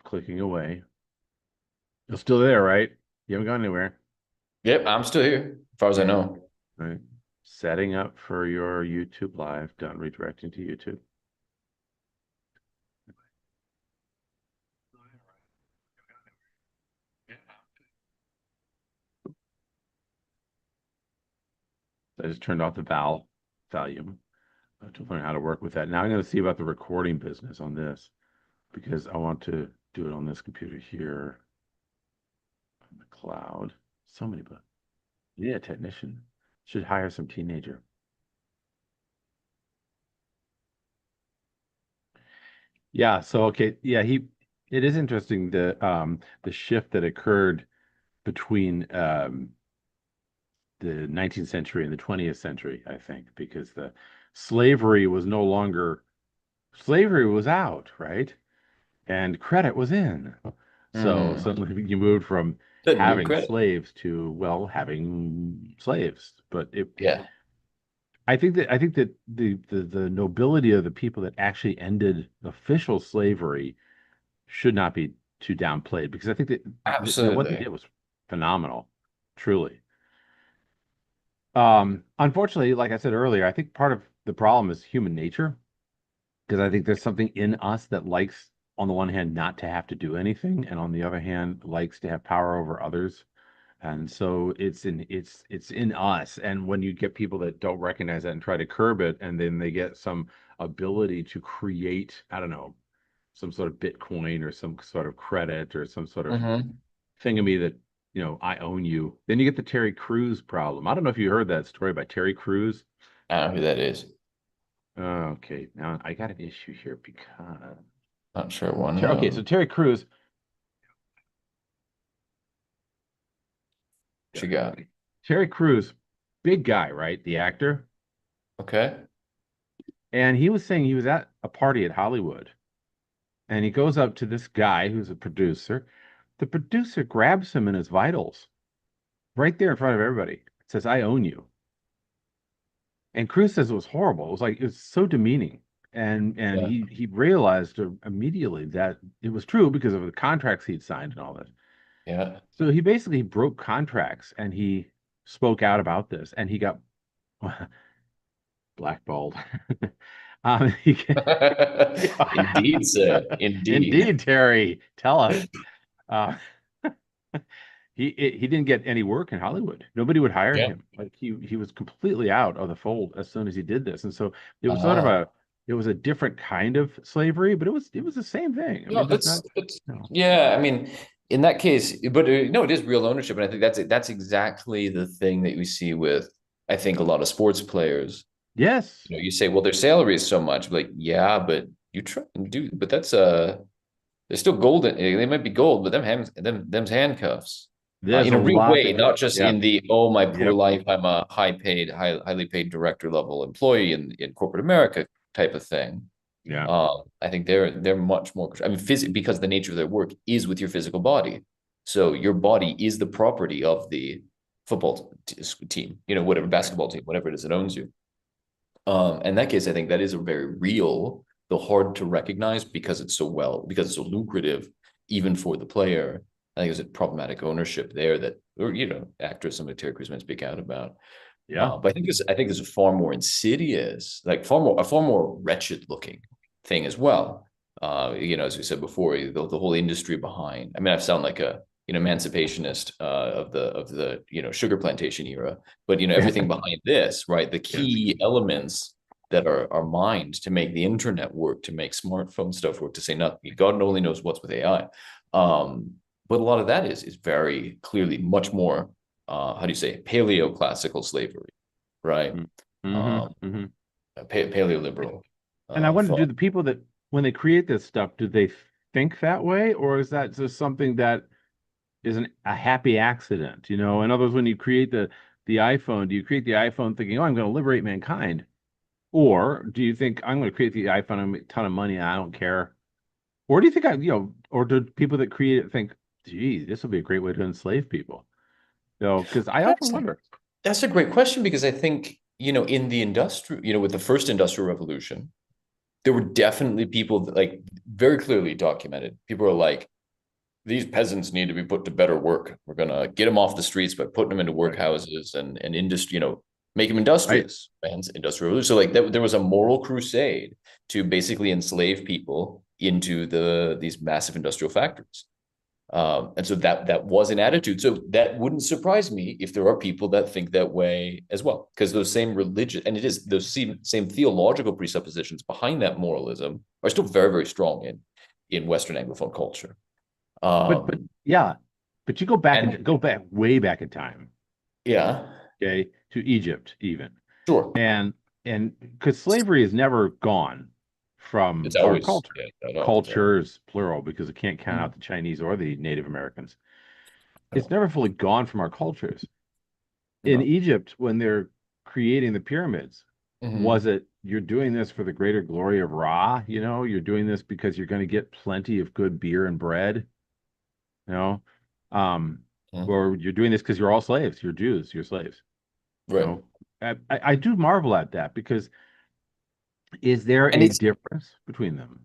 clicking away. You're still there, right? You haven't gone anywhere. Yep, I'm still here, as far as I Okay. know. Right. Setting up for your YouTube live. Done redirecting to YouTube. I just turned off the volume to learn how to work with that. Now I'm going to see about the recording business on this because I want to do it on this computer here on the cloud. So many, but yeah, technician should hire some teenager. Yeah. So okay. Yeah. It is interesting the shift that occurred between the 19th century and the 20th century, I think, because the slavery was no longer slavery was out, right? And credit was in. So Hmm. suddenly you moved from The new having credit. slaves to, well, having slaves. But Yeah, I think that the nobility of the people that actually ended official slavery should not be too downplayed because I think that what they absolutely. did was phenomenal, truly. Unfortunately, like I said earlier, I think part of the problem is human nature because I think there's something in us that likes, on the one hand, not to have to do anything, and on the other hand, likes to have power over others. And so it's in us. And when you get people that don't recognize that and try to curb it, and then they get some ability to create, I don't know, some sort of Bitcoin or some sort of credit or some sort of Hmm. thingamy that, I own you. Then you get the Terry Crews problem. I don't know if you heard that story about Terry Crews. I don't know who that is. Okay, now I got an issue here because Not sure one. Okay, so Terry Crews, What you got? Terry Crews, big guy, right? The actor. Okay. And he was saying he was at a party at Hollywood and he goes up to this guy who's a producer. The producer grabs him in his vitals right there in front of everybody. Says, I own you. And Crews says it was horrible. It was like, it was so demeaning. And Yeah. he realized immediately that it was true because of the contracts he'd signed and all this. Yeah. So he basically broke contracts and he spoke out about this and he got blackballed. He Indeed, sir. Indeed. Indeed, Terry, tell us. Uh, he didn't get any work in Hollywood. Nobody would hire Yeah. him. Like he was completely out of the fold as soon as he did this. And so it was sort of Ah. it was a different kind of slavery, but it was the same thing. I No, mean, there's not, no. yeah, I mean, in that case, but no, it is real ownership. And I think that's exactly the thing that we see with, I think, a lot of sports players. Yes, You say, well, their salary is so much. Like, yeah, but you try and do, but that's they're still golden. They might be gold, but them's handcuffs. there's In a a real lot way, that not just yeah, in the oh my poor yep, life, I'm a highly paid director level employee in corporate America type of thing. yeah, I think they're much more. I mean, because the nature of their work is with your physical body, so your body is the property of the football team. Whatever basketball team, whatever it is that owns you. In that case, I think that is a very real, though hard to recognize because it's so lucrative, even for the player. I think there's a problematic ownership there that, or actors, some of Terry Crews might speak out about. yeah, But I think there's a far more insidious, like a far more wretched looking thing as well. As we said before, the whole industry behind. I mean, I sound like a emancipationist of the sugar plantation era, but everything behind this, right? The yes, key elements that are mined to make the internet work, to make smartphone stuff work, to say nothing. God only knows what's with AI. But a lot of that is very clearly much more how do you say, paleo classical slavery, right? mm-hmm, Um, mm-hmm. paleo liberal And I wonder, do thought. the people that when they create this stuff, do they think that way, or is that just something that is a happy accident? In other words, when you create the iPhone, do you create the iPhone thinking, "Oh, I'm going to liberate mankind," or do you think I'm going to create the iPhone, and make a ton of money, and I don't care? Or do you think or do people that create it think, "Gee, this will be a great way to enslave people"? Because I often That's wonder. that's a great question because I think in the industrial, with the first industrial revolution, there were definitely people that, like, very clearly documented. People are like, these peasants need to be put to better work. We're gonna get them off the streets by putting them into Right. workhouses and industry, make them Right. industrious, and industrial. So like that, there was a moral crusade to basically enslave people into these massive industrial factories. And so that was an attitude. So that wouldn't surprise me if there are people that think that way as well, because those same religious, and it is those same theological presuppositions behind that moralism are still very, very strong in Western Anglophone culture. But Um, yeah, but you and go back way back in time, yeah, okay, to Egypt even. sure, And because slavery is never gone it's from our always, culture. yeah, I know, yeah. Cultures, plural, because it can't count out Mhm. the Chinese or the Native Americans. I It's know, never fully gone from our cultures. I In know. Egypt, when they're creating the pyramids, was Mhm. it you're doing this for the greater glory of Ra? You're doing this because you're going to get plenty of good beer and bread, you know, um, Mhm. or you're doing this because you're all slaves. You're Jews. You're slaves. You Right. know, I do marvel at that because is there And a it's difference between them?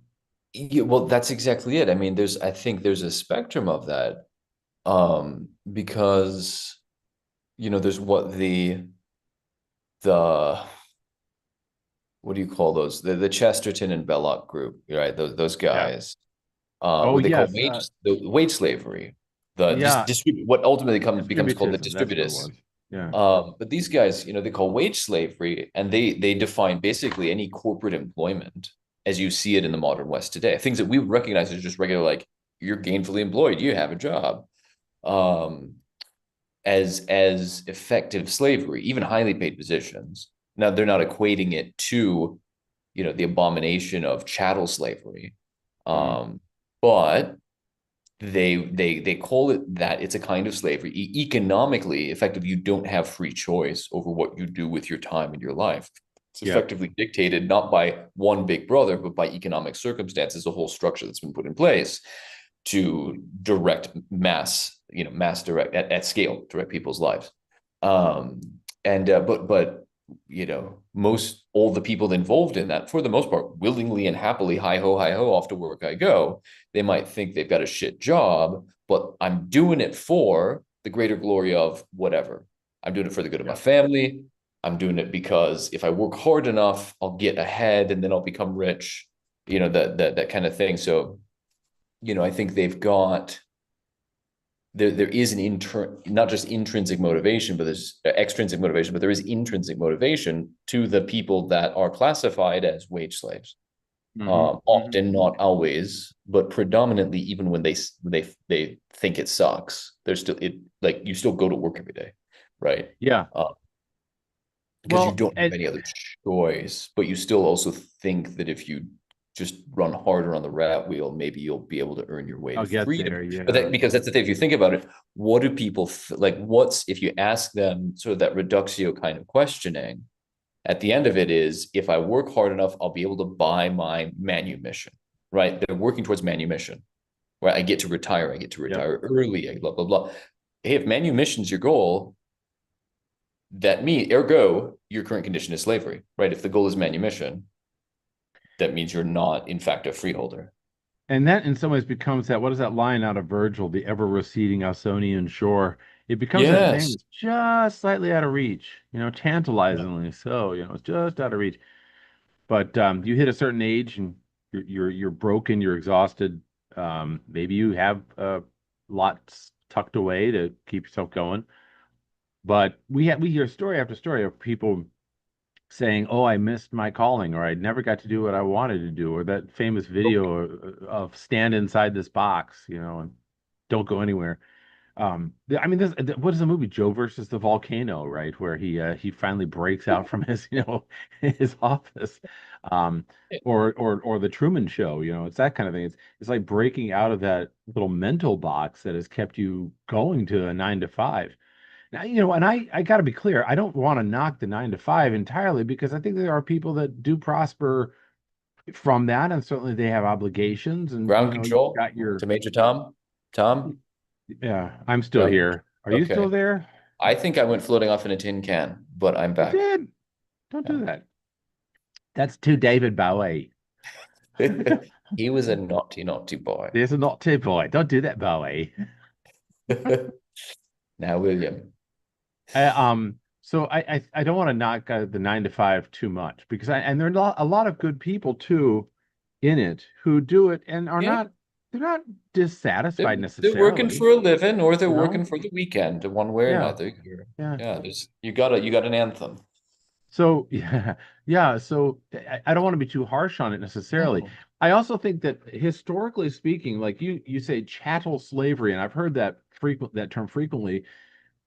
yeah, well, that's exactly it. I mean, I think there's a spectrum of that. Because there's the what do you call those? The Chesterton and Belloc group, right? Those Yeah. guys, Oh what they call yes. wage slavery, the Yeah. distribute what ultimately becomes called the Distributism. That's what it distributists. was. Yeah. But these guys, they call wage slavery, and they define basically any corporate employment as you see it in the modern West today. Things that we recognize as just regular, like you're gainfully employed, you have a job. Um, as effective slavery, even highly paid positions. Now they're not equating it to, the abomination of chattel slavery, Mm. but they call it that. It's a kind of slavery. Economically effective, you don't have free choice over what you do with your time and your life. It's Yeah. effectively dictated not by one big brother, but by economic circumstances, a whole structure that's been put in place to direct mass direct at scale, direct people's lives. Um, and but most all the people involved in that, for the most part, willingly and happily, hi ho, off to work I go. They might think they've got a shit job, but I'm doing it for the greater glory of whatever. I'm doing it for the good of my Yeah. family. I'm doing it because if I work hard enough, I'll get ahead and then I'll become rich. That kind of thing. So I think they've got there is not just intrinsic motivation, but there's extrinsic motivation, but there is intrinsic motivation to the people that are classified as wage slaves. Hmm. Hmm. Often, not always, but predominantly, even when they think it sucks, they're still it like you still go to work every day, right? Yeah. Uh, because you Well, don't have any other choice, but you still also think that if you just run harder on the rat wheel, maybe you'll be able to earn your way to I'll get freedom. there. But Yeah. because that's the thing, if you think about it, what do people like? What's if you ask them sort of that reductio kind of questioning? At the end of it is, if I work hard enough, I'll be able to buy my manumission, right? They're working towards manumission, where I get to retire, I get to Yep. retire early, blah blah blah. Hey, if manumission's your goal, that means ergo your current condition is slavery, right? If the goal is manumission, that means you're not in fact a freeholder. And that in some ways becomes that, what is that line out of Virgil, the ever receding Ausonian shore? It becomes that thing Yes. that's just slightly out of reach, tantalizingly so, it's just out of reach. But you hit a certain age and you're broken, you're exhausted. Maybe you have lots tucked away to keep yourself going. But we hear story after story of people saying, "Oh, I missed my calling," or "I never got to do what I wanted to do," or that famous video of stand inside this box, and don't go anywhere. I mean, what is the movie Joe versus the volcano, right? Where he finally breaks out from his his office, um, or the Truman Show. It's that kind of thing. It's like breaking out of that little mental box that has kept you going to a 9 to 5. Now, and I got to be clear, I don't want to knock the 9 to 5 entirely because I think there are people that do prosper from that, and certainly they have obligations, and Ground you've control got your to Major Tom. Tom, yeah. I'm still ground. here. Are you still Okay. there? I think I went floating off in a tin can, but I'm You back. did. Don't Yeah. do that. That's too David Bowie. He was a naughty, naughty boy. There's a naughty boy. Don't do that, boy. Now, William. So I don't want to knock the 9 to 5 too much because and there are a lot of good people too in it who do it and are Yeah, not they're not they're, dissatisfied they're working necessarily, for a living or they're you working know? for the weekend, one way or Yeah, another. yeah. Yeah, you got an anthem. So yeah, yeah. So I don't want to be too harsh on it necessarily. No. I also think that historically speaking, like you say chattel slavery, and I've heard that term frequently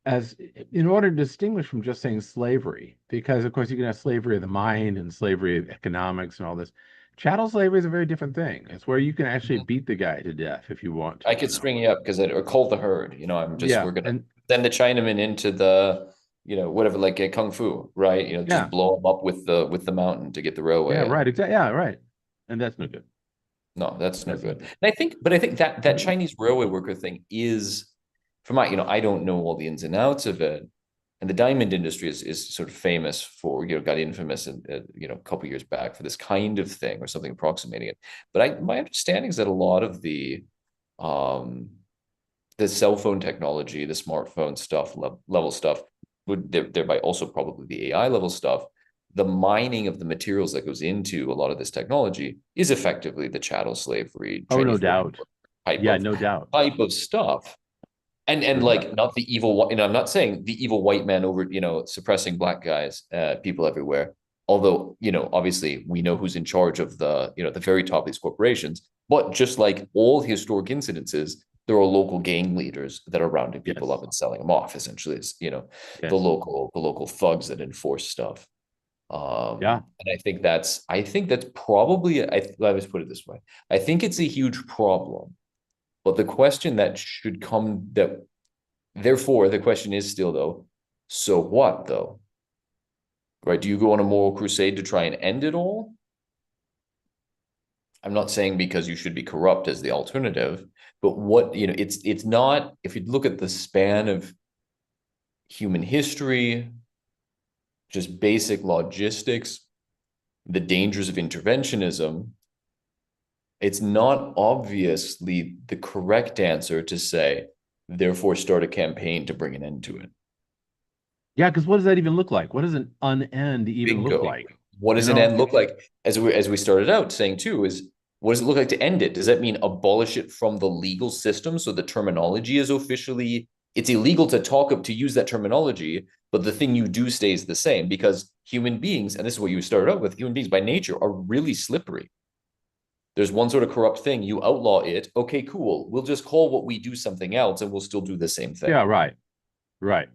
as in order to distinguish from just saying slavery, because of course you can have slavery of the mind and slavery of economics and all this. Chattel slavery is a very different thing. It's where you can actually Mhm. beat the guy to death if you want I to, could string you up because or call the herd. Yeah, We're gonna and send the Chinaman into the, whatever, like a kung fu, right? yeah, Just blow him up with the mountain to get the yeah, railway right, in. exactly, yeah, right. And that's no good. No, that's no That's no good. good. But I think that Chinese railway worker thing is, for my, I don't know all the ins and outs of it. And the diamond industry is sort of famous for, got infamous, a couple years back for this kind of thing or something approximating it. But my understanding is that a lot of um, the cell phone technology, the smartphone stuff, level stuff, would thereby also probably the AI level stuff, the mining of the materials that goes into a lot of this technology is effectively the chattel slavery, Oh, no Chinese worker doubt. type Yeah, of no doubt. stuff. And Sure. like not the evil, I'm not saying the evil white man over, suppressing black guys, people everywhere. Although, obviously we know who's in charge of the very top of these corporations. But just like all historic incidences, there are local gang leaders that are rounding people up Yes. and selling them off, essentially, as Yes. the local thugs that enforce stuff. Yeah. And I think that's probably, let me put it this way. I think it's a huge problem. But the question that should come that Therefore, the question is still, though, so what, though? Right? Do you go on a moral crusade to try and end it all? I'm not saying because you should be corrupt as the alternative, but it's not, if you look at the span of human history, just basic logistics, the dangers of interventionism, it's not obviously the correct answer to say, therefore, start a campaign to bring an end to it. Yeah, because what does that even look like? What does an unend even look Bingo. like? What You does an know? end look like? As we started out saying too, is what does it look like to end it? Does that mean abolish it from the legal system so the terminology is officially it's illegal to to use that terminology, but the thing you do stays the same because human beings, and this is what you started out with, human beings by nature are really slippery. There's one sort of corrupt thing, you outlaw it. Okay, cool. We'll just call what we do something else and we'll still do the same thing. Yeah, right. Right.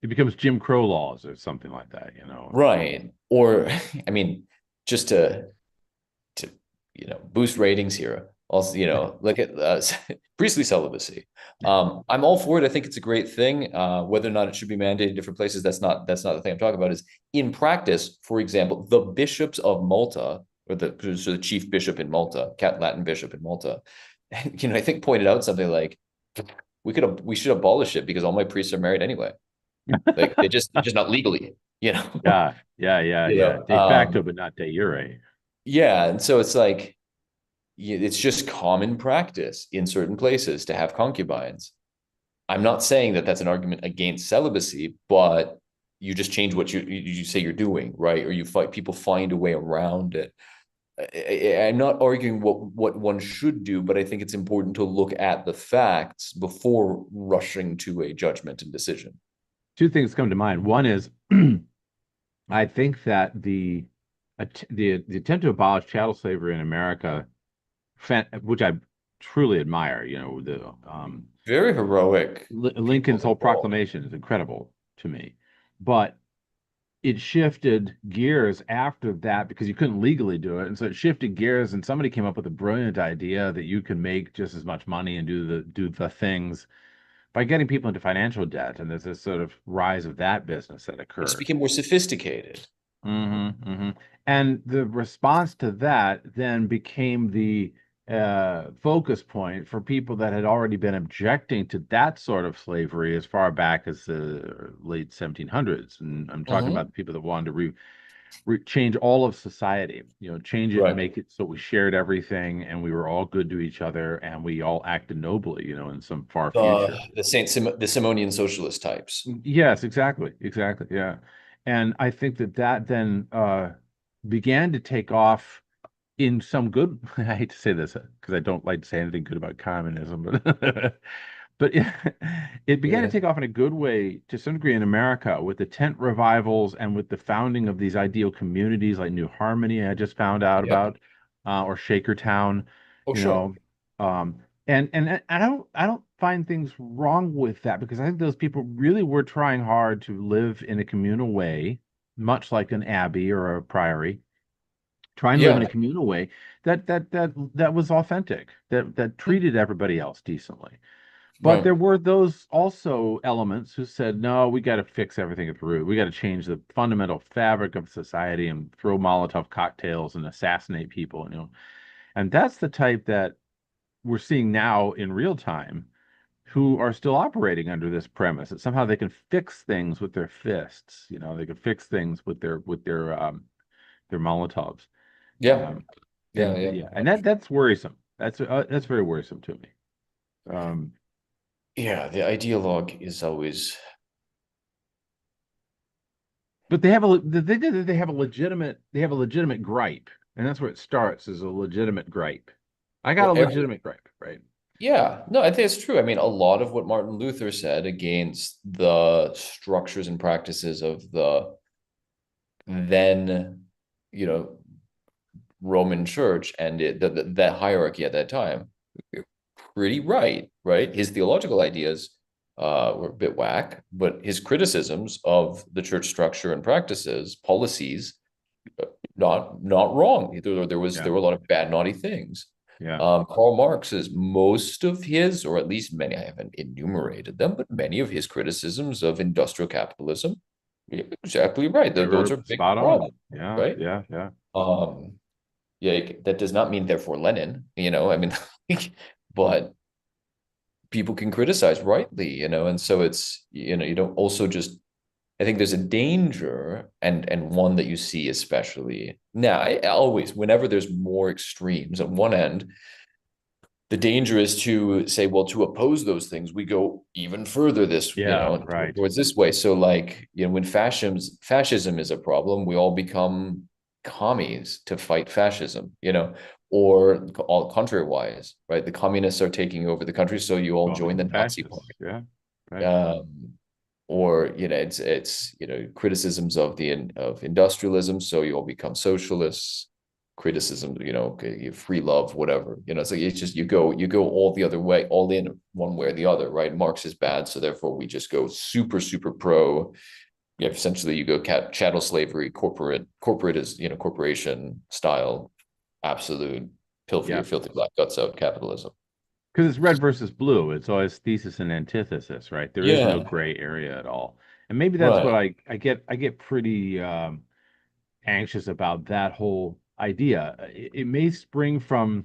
It becomes Jim Crow laws or something like that, you know. Right. Or I mean, just to boost ratings here. Also, look at priestly celibacy. I'm all for it. I think it's a great thing. Whether or not it should be mandated in different places, that's not the thing I'm talking about. Is in practice, for example, the bishops of Malta, or the chief bishop in Malta, Cat Latin bishop in Malta, I think pointed out something like we should abolish it because all my priests are married anyway. Like they're just not legally, you know. Yeah, yeah, yeah, you yeah. know. De facto, but not de jure. Yeah, and so it's like it's just common practice in certain places to have concubines. I'm not saying that that's an argument against celibacy, but you just change what you say you're doing, right? Or you fight people find a way around it. I'm not arguing what one should do, but I think it's important to look at the facts before rushing to a judgment and decision. Two things come to mind. One is I think that the attempt to abolish chattel slavery in America, which I truly admire, you know, the Very heroic Lincoln's people whole involved. proclamation is incredible to me. But it shifted gears after that because you couldn't legally do it. And so it shifted gears and somebody came up with a brilliant idea that you can make just as much money and do the things by getting people into financial debt. And there's this sort of rise of that business that It just occurred. became more sophisticated. And the response to that then became the focus point for people that had already been objecting to that sort of slavery as far back as the late 1700s. And I'm talking about Mhm. the people that wanted to change all of society, change it and Right. make it so we shared everything and we were all good to each other and we all acted nobly, in some far future. The Simonian socialist types. Yes, exactly, exactly, yeah. And I think that then began to take off in some good. I hate to say this because I don't like to say anything good about communism, but but it began to Yeah. take off in a good way to some degree in America with the tent revivals and with the founding of these ideal communities like New Harmony I just found out Yeah. about, or Shakertown, Oh, you sure. know. Um, and I don't find things wrong with that because I think those people really were trying hard to live in a communal way, much like an abbey or a priory, try and live in Yeah. a communal way that was authentic, that treated everybody else decently. But Right. there were those also elements who said, no, we got to fix everything at the root. We got to change the fundamental fabric of society and throw Molotov cocktails and assassinate people. And that's the type that we're seeing now in real time who are still operating under this premise that somehow they can fix things with their fists. They can fix things with their Molotovs. Yeah. Um, Yeah. and Yeah. yeah, and that's worrisome. That's very worrisome to me. Um, Yeah. The ideologue is always. but the thing is that they have a legitimate gripe, and that's where it starts is a legitimate gripe. I got Well, a legitimate gripe, right? yeah, no, I think it's true. I mean, a lot of what Martin Luther said against the structures and practices of the then, you know, Roman Church and that hierarchy at that time, pretty right, right? His theological ideas were a bit whack, but his criticisms of the church structure and practices, policies, not wrong. There Yeah, were a lot of bad, naughty things. yeah. Karl Marx's most of his, or at least many, I haven't enumerated them, but many of his criticisms of industrial capitalism, you're exactly right. They Those were are big spot on. problems, Yeah, right? yeah, yeah. Um, yeah, that does not mean therefore Lenin, I mean, but people can criticize rightly, and so it's, you don't also just I think there's a danger, and one that you see especially now. I always, whenever there's more extremes, at one end, the danger is to say, well, to oppose those things, we go even further Yeah, right. towards this way. So, like, when fascism is a problem, we all become commies to fight fascism, or all contrary-wise, right? The communists are taking over the country, so you all Well, join the become Nazi fascists. party. Yeah, right. Um, or it's criticisms of industrialism, so you all become socialists. Criticism, free love, whatever, so it's just you go all the other way, all in one way or the other, right? Marx is bad, so therefore we just go super super pro. Yeah, essentially you go chattel slavery, corporate is, corporation style, absolute pilfer Yeah, your filthy black guts out capitalism. because it's red versus blue. It's always thesis and antithesis, right? There is no Yeah, gray area at all. And maybe that's what right. I get pretty anxious about that whole idea. It may spring from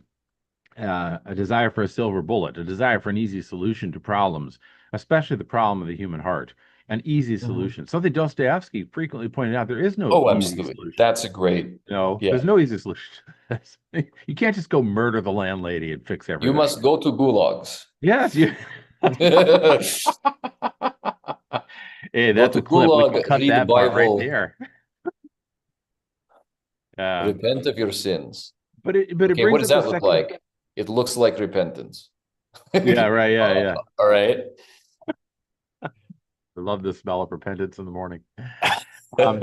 a desire for a silver bullet, a desire for an easy solution to problems, especially the problem of the human heart. An easy Mhm. solution. Something Dostoevsky frequently pointed out, there is no Oh, easy absolutely, solution. that's a great. No, Yeah. there's no easy solution. You can't just go murder the landlady and fix You everything. must go to gulags. Yes, you. Go Hey, that's to a clip. We gulag, can cut read the that part right Bible, there. Um, repent of your sins. but it Okay, what brings does up the that look second. like? It looks like repentance. Yeah, right. Yeah, yeah. All right. I love the smell of repentance in the morning. Um,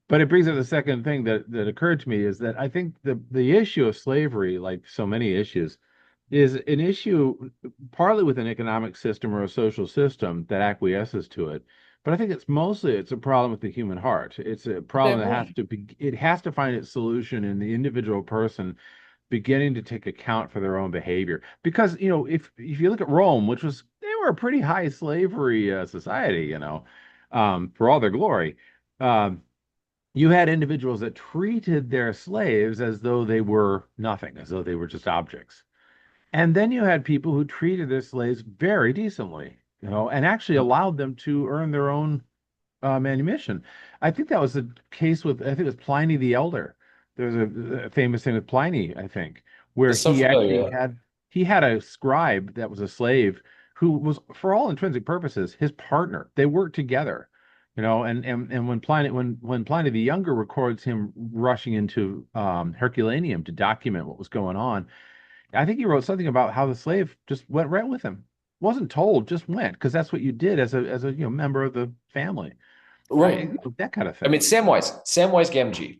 but it brings up the second thing that occurred to me is that I think the issue of slavery, like so many issues, is an issue partly with an economic system or a social system that acquiesces to it. But I think it's a problem with the human heart. It's a problem Damn that right. it has to find its solution in the individual person beginning to take account for their own behavior. Because, if you look at Rome, which was they were a pretty high slavery society, for all their glory. Um, you had individuals that treated their slaves as though they were nothing, as though they were just objects. And then you had people who treated their slaves very decently, and actually allowed them to earn their own. manumission. I think that was the case with, I think it was Pliny the Elder. There's a famous thing with Pliny, I think, where It's so he actually familiar. had a scribe that was a slave who was, for all intrinsic purposes, his partner. They worked together, and when Pliny the Younger records him rushing into Herculaneum to document what was going on, I think he wrote something about how the slave just went right with him. Wasn't told, just went, because that's what you did as a member of the family. Right. That kind of I thing. mean, Samwise Gamgee.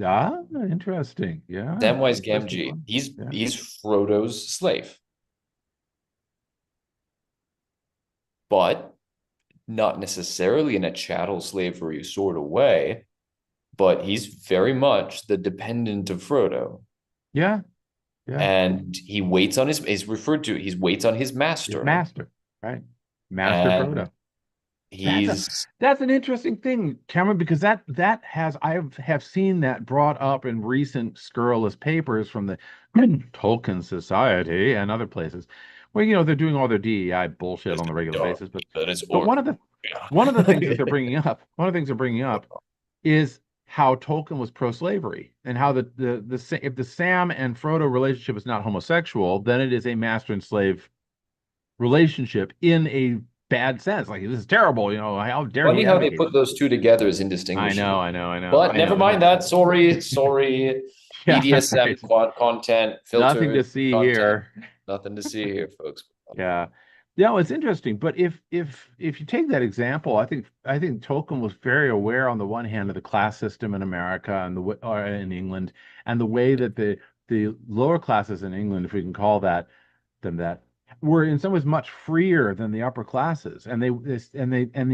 Ah, interesting. Yeah, Samwise interesting Gamgee. one. He's Yeah. he's Frodo's slave, but not necessarily in a chattel slavery sort of way, but he's very much the dependent of Frodo. Yeah, yeah. And he waits on he waits on his His master. master, right? Master And Frodo. That's a he's that's an interesting thing, Cameron, because that has I have seen that brought up in recent scurrilous papers from the Tolkien Society and other places, where they're doing all their DEI bullshit this on the regular dark, basis. But that is but orc. one of the things that Yeah. one of the things they're bringing up is how Tolkien was pro-slavery and how if the Sam and Frodo relationship is not homosexual, then it is a master and slave relationship in a bad sense. Like this is terrible, how dare Funny he how they advocate put it? those two together is I know, indistinguishable. I know, I know, But I never know. mind that. Sorry. Yeah, BDSM right. content, Nothing to filtered see content. here. Nothing to see here, folks. Yeah. No, it's interesting. But if you take that example, I think Tolkien was very aware on the one hand of the class system in America and or in England, and the way that the lower classes in England, if we can call them that, were in some ways much freer than the upper classes. And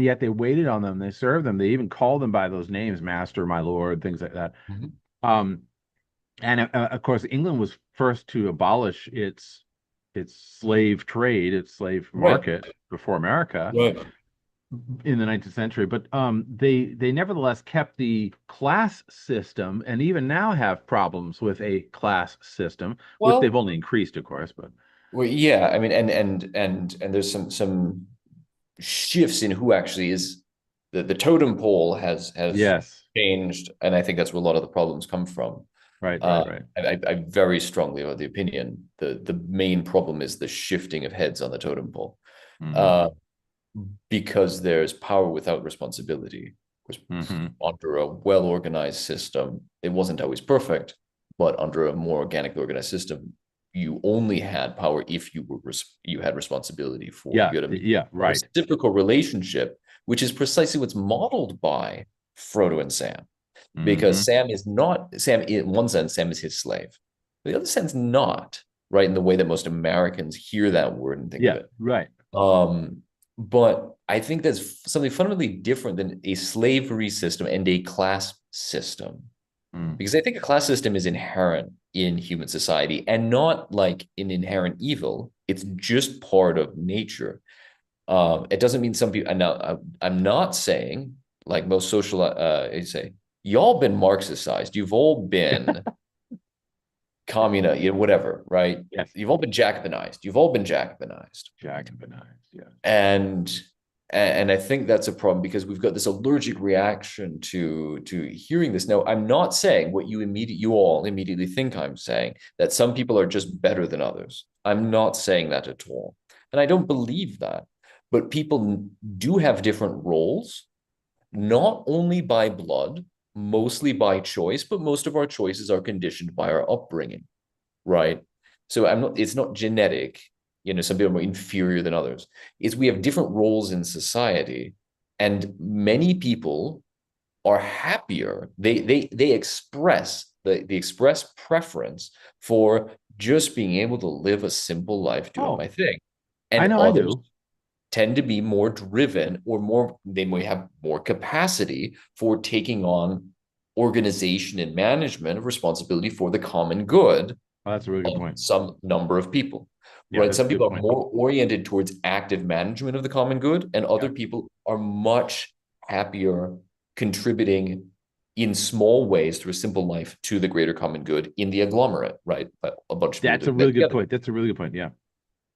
yet they waited on them, they served them, they even called them by those names, master, my lord, things like that. Mhm. Um, and of course, England was first to abolish its slave trade, its slave Right. market before America Right. in the 19th century. But they nevertheless kept the class system, and even now have problems with a class system, which they've Well, only increased, of course. But yeah. I mean, and there's some shifts in who actually is the totem pole has yes, changed, and I think that's where a lot of the problems come from. right, right, Uh, right. I very strongly of the opinion the main problem is the shifting of heads on the totem pole, Hmm. uh, because there's power without responsibility. Hmm. Under a well organized system, it wasn't always perfect, but under a more organically organized system, you only had power if you had responsibility for Yeah, you had a yeah, right. reciprocal relationship, which is precisely what's modeled by Frodo and Sam, because Hmm. Sam in one sense Sam is his slave, in the other sense not, right, in the way that most Americans hear that word and think of Yeah, it. right. um, but I think that's something fundamentally different than a slavery system and a class system, Mm. because I think a class system is inherent in human society and not like an inherent evil. It's just part of nature. It doesn't mean some people. I'm not saying like most social. You say y'all been Marxistized. You've all been communist, whatever, right? Yes, You've all been Jacobinized. You've all been Jacobinized. Jack and Benigns. Yes. and and I think that's a problem because we've got this allergic reaction to hearing this. Now, I'm not saying what you all immediately think I'm saying, that some people are just better than others. I'm not saying that at all, and I don't believe that. But people do have different roles, not only by blood, mostly by choice, but most of our choices are conditioned by our upbringing, right? So it's not genetic. Some people are more inferior than others. It's we have different roles in society, and many people are happier. They express the express preference for just being able to live a simple life doing Oh, my thing. I And know I others do. tend to be more driven, or they may have more capacity for taking on organization and management of responsibility for the common good Oh, that's a really good of point. some number of people, Yeah, right? that's Some a good people are point. more oriented towards active management of the common good, and Yeah. other people are much happier contributing in small ways through a simple life to the greater common good in the agglomerate, right? A bunch of people That's a doing that really good together. point. That's a really good point. Yeah.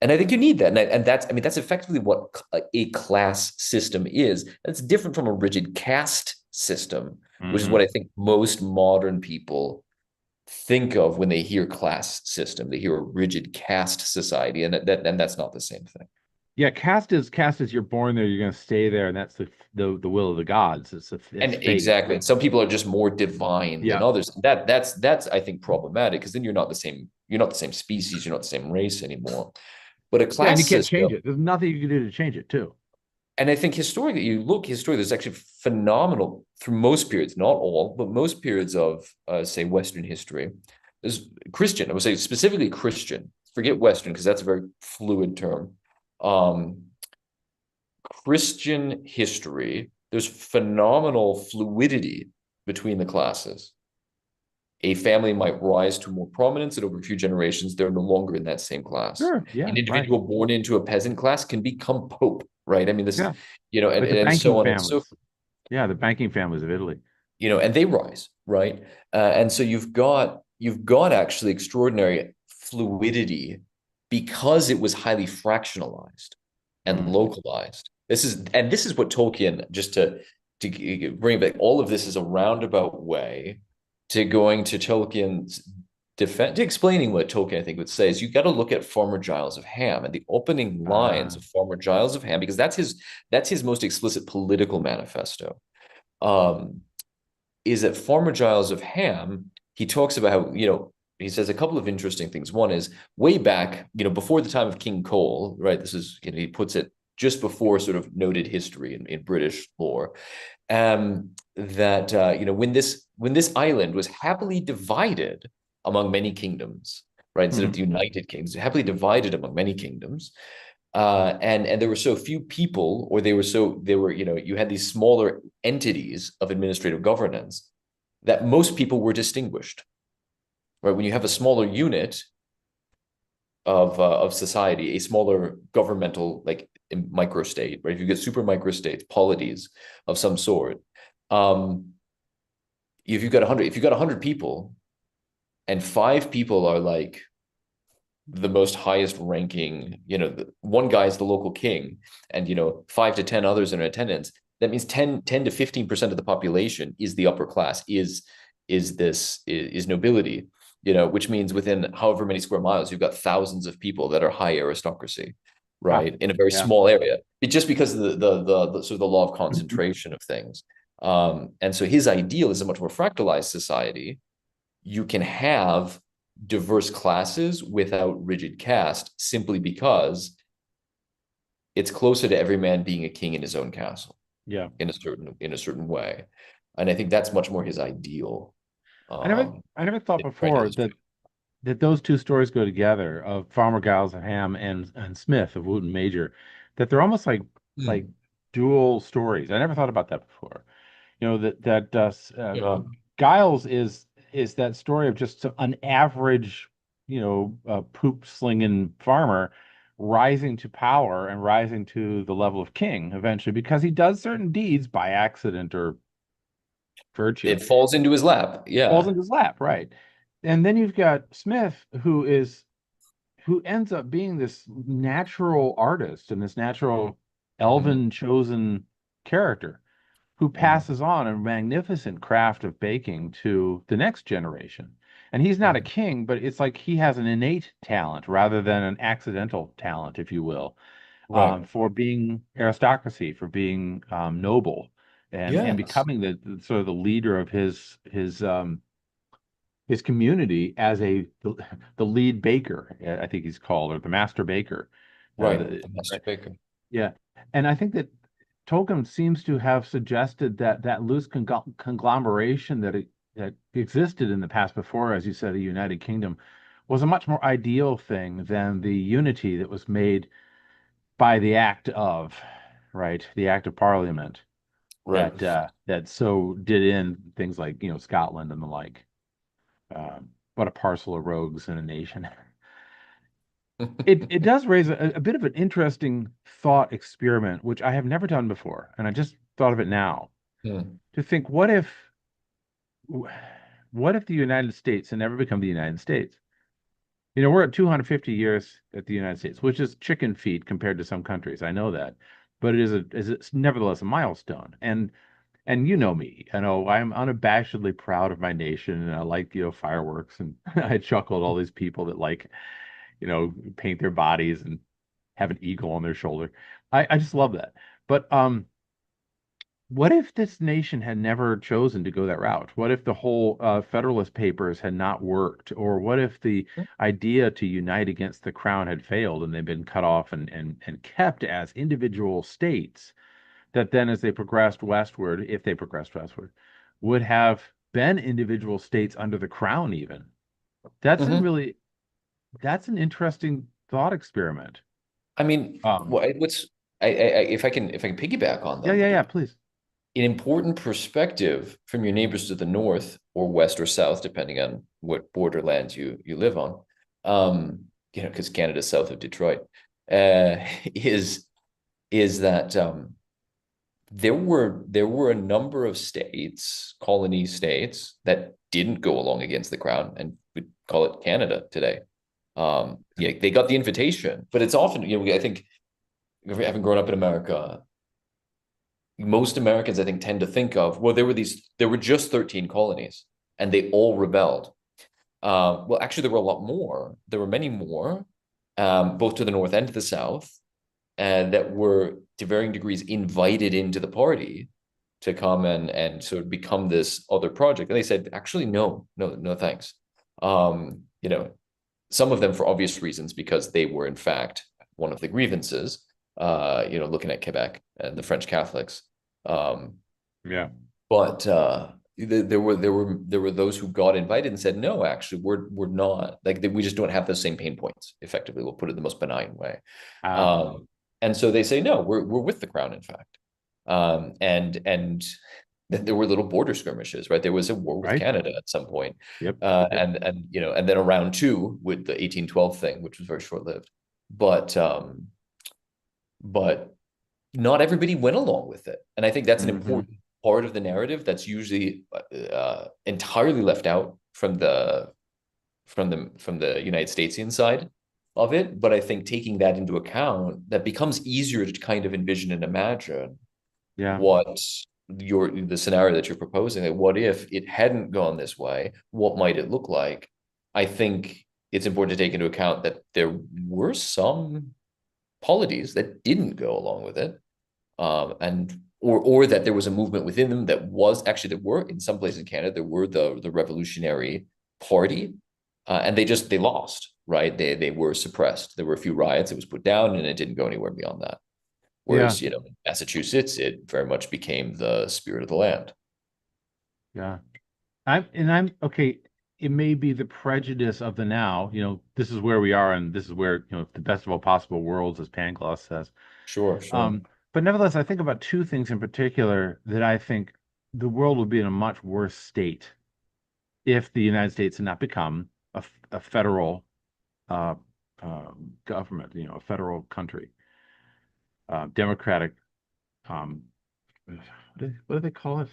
And I think you need that. And that's, I mean, that's effectively what a class system is. That's different from a rigid caste system, which is what Hmm. I think most modern people think of when they hear class system. They hear a rigid caste society, and that's not the same thing. Yeah, caste is you're born there, you're going to stay there, and that's the will of the gods. It's And fate. exactly, and some people are just more divine than Yeah. others. That's I think problematic because then you're not the same species, you're not the same race anymore. But a Yeah, and you class can't system, change it. There's nothing you can do to change it, too. and I think historically, there's actually phenomenal through most periods, not all, but most periods of say Western history. There's Christian, I would say specifically Christian. Forget Western because that's a very fluid term. Um, Christian history, there's phenomenal fluidity between the classes. A family might rise to more prominence, and over a few generations, they're no longer in that same class. Sure. Yeah. An Right. individual born into a peasant class can become pope, right? I mean, this is, Yeah. and, Like the and banking so on and so families. forth, Yeah, the banking families of Italy. and they rise, right? And so you've got actually extraordinary fluidity because it was highly fractionalized and Mm. localized. This is what Tolkien, just to bring back, all of this is a roundabout way to going to Tolkien's defense, to explaining what Tolkien I think would say is you got to look at Farmer Giles of Ham and the opening lines Uh, of Farmer Giles of Ham because that's his most explicit political manifesto. Um, is that Farmer Giles of Ham, he talks about how, he says a couple of interesting things. One is way back, before the time of King Cole, right? This is, he puts it just before sort of noted history in British lore, that when this island was happily divided among many kingdoms, right? Instead of mhm. the United Kingdoms, happily divided among many kingdoms, and there were so few people, or you had these smaller entities of administrative governance that most people were distinguished, right? When you have a smaller unit of society, a smaller governmental like microstate, right? If you get super microstates, polities of some sort, um, if you've got 100 people and five people are like the most highest ranking, one guy is the local king, and 5 to 10 others are in attendance. That means 10 to 15% of the population is the upper class, is nobility, which means within however many square miles, you've got thousands of people that are high aristocracy, Ah, right? In a very yeah. small area. Just because of the sort of the law of concentration of things. And so his ideal is a much more fractalized society. You can have diverse classes without rigid caste simply because it's closer to every man being a king in his own castle Yeah. in a certain way. And I think that's much more his ideal I never um I never thought right before history. that those two stories go together of Farmer Giles of Ham and Smith of Wootton Major, that they're almost like Hmm. dual stories. I never thought about that before. That Yeah. Giles is that story of just an average, poop slinging farmer rising to power and rising to the level of king eventually because he does certain deeds by accident or virtue, It falls into his lap. falls Yeah. into his lap, right? And then you've got Smith, who ends up being this natural artist and this natural Mhm. elven chosen character who Mhm. passes on a magnificent craft of baking to the next generation. And he's not a Mhm. king, but it's like he has an innate talent rather than an accidental talent, if you will, Right. for being aristocracy, for being noble, and Yes. becoming the sort of the leader of his community as the lead baker, I think he's called, or the master baker. Right. The, The master right. baker. Yeah, and I think that Tolkien seems to have suggested that loose conglomeration that existed in the past before, as you said, a United Kingdom, was a much more ideal thing than the unity that was made by the act of, right, the act of Parliament Right. that so did in things like Scotland and the like. What a parcel of rogues in a nation. It does raise a bit of an interesting thought experiment, which I have never done before, and I just thought of it now Hmm. to think, what if the United States had never become the United States? We're at 250 years at the United States, which is chicken feed compared to some countries. I know that, but it's nevertheless a milestone. And you know me, I'm unabashedly proud of my nation, and I like, fireworks, and I chuckle at all these people that like, paint their bodies and have an eagle on their shoulder. I just love that. But what if this nation had never chosen to go that route? What if the whole Federalist Papers had not worked? Or what if the idea to unite against the crown had failed and they've been cut off and kept as individual states that then, as they progressed westward, if they progressed westward, would have been individual states under the crown even? That's a Mhm. really, that's an interesting thought experiment. I mean, Um, what's if I can piggyback on yeah, that a yeah, little yeah, bit, please. an important perspective from your neighbors to the north or west or south, depending on what borderlands you live on, because Canada's south of Detroit, uh, is is that there were a number of states, colony states, that didn't go along against the crown, and we call it Canada today. Yeah, they got the invitation, but it's often, I think, having grown up in America, most Americans, I think, tend to think of, well, there were just 13 colonies and they all rebelled. Well, actually, there were a lot more. There were many more, both to the north and to the south, and that were to varying degrees invited into the party to come and sort of become this other project. And they said, actually, no, no, no, thanks. Um, you know, some of them for obvious reasons, because they were, in fact, one of the grievances, looking at Quebec and the French Catholics. Um, Yeah. but there were those who got invited and said, no, actually, we're not, like, we just don't have those same pain points. Effectively, we'll put it in the most benign way. Ah, And so they say, no, we're with the crown, in fact. And then there were little border skirmishes, right? There was a war with right. Canada at some point. Yep. Uh, Yep. and and you know, and then a round two with the 1812 thing, which was very short lived. But not everybody went along with it, and I think that's an Hmm. important part of the narrative that's usually entirely left out from the United Statesian side of it. But I think taking that into account, that becomes easier to kind of envision and imagine Yeah. what the scenario that you're proposing. That what if it hadn't gone this way? What might it look like? I think it's important to take into account that there were some polities that didn't go along with it, and or that there was a movement within them that was actually, there were in some places in Canada, there were the Revolutionary Party, and they lost, right? They were suppressed. There were a few riots. It was put down, and it didn't go anywhere beyond that. Yeah. Whereas, in Massachusetts, it very much became the spirit of the land. Yeah. I'm okay. It may be the prejudice of the now. This is where we are, and this is where, the best of all possible worlds, as Pangloss says. Sure, sure. Um, but nevertheless, I think about two things in particular that I think the world would be in a much worse state if the United States had not become a federal uh, government, a federal country, democratic. Um, what do they call it?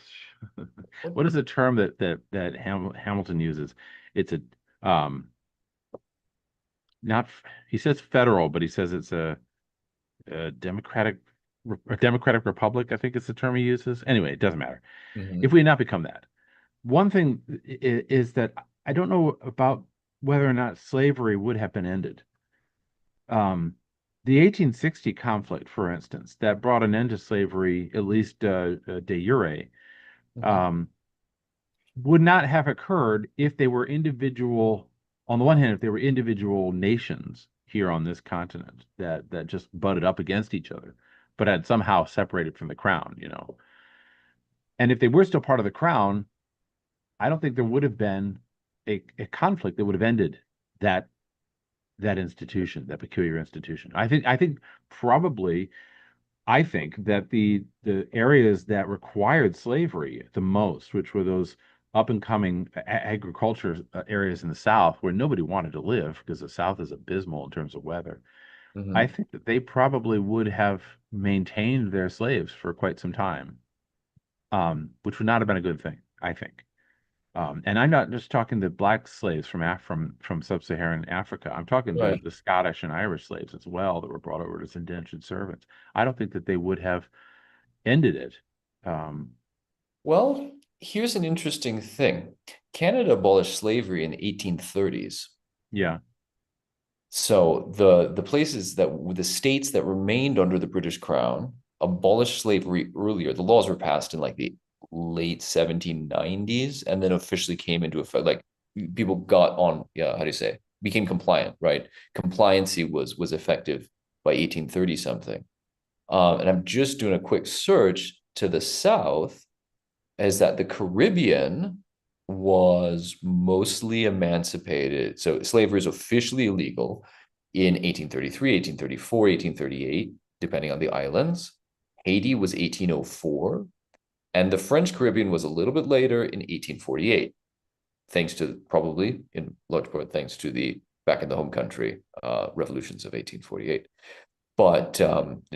What is the term that Hamilton uses? It's um, not, he says federal, but he says it's a democratic republic, I think is the term he uses. Anyway, it doesn't matter. If Mhm. we had not become that, one thing is that I don't know about whether or not slavery would have been ended. Um, the 1860 conflict, for instance, that brought an end to slavery, at least de jure, Mhm. um, would not have occurred if they were individual, on the one hand, if they were individual nations here on this continent that just butted up against each other, but had somehow separated from the crown. And if they were still part of the crown, I don't think there would have been a conflict that would have ended that that institution, that peculiar institution. I think probably I think that the areas that required slavery the most, which were those up and coming agriculture areas in the South where nobody wanted to live because the South is abysmal in terms of weather, I Mhm. think that they probably would have maintained their slaves for quite some time, which would not have been a good thing, I think. And I'm not just talking the black slaves from sub-Saharan Africa. I'm talking Right. the Scottish and Irish slaves as well that were brought over as indentured servants. I don't think that they would have ended it. Um, Well, here's an interesting thing. Canada abolished slavery in the 1830s. yeah. So the states that remained under the British Crown abolished slavery earlier. The laws were passed in like the late 1790s and then officially came into effect. Like people got on, yeah, how do you say, became compliant, right? Compliancy was effective by 1830 something. And I'm just doing a quick search to the south, is that the Caribbean was mostly emancipated. So slavery is officially illegal in 1833, 1834, 1838, depending on the islands. Haiti was 1804, and the French Caribbean was a little bit later in 1848, thanks to probably in large part thanks to the back in the home country revolutions of 1848. But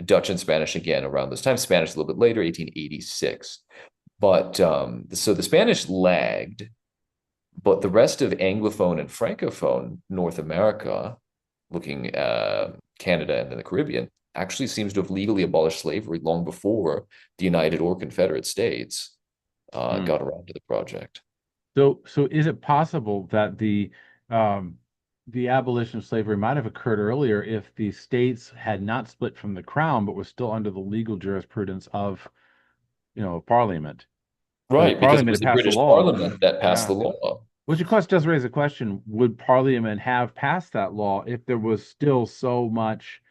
Dutch and Spanish again around this time, Spanish a little bit later, 1886. But so the Spanish lagged, but the rest of Anglophone and Francophone North America, looking Canada and then the Caribbean, actually seems to have legally abolished slavery long before the United or Confederate States Hmm. got around to the project. So is it possible that um, the abolition of slavery might have occurred earlier if the states had not split from the crown, but were still under the legal jurisprudence of, Parliament? So Right, because it Parliament was had the passed a British law. Parliament that passed Yeah. the law. Which of course does raise a question, would Parliament have passed that law if there was still so much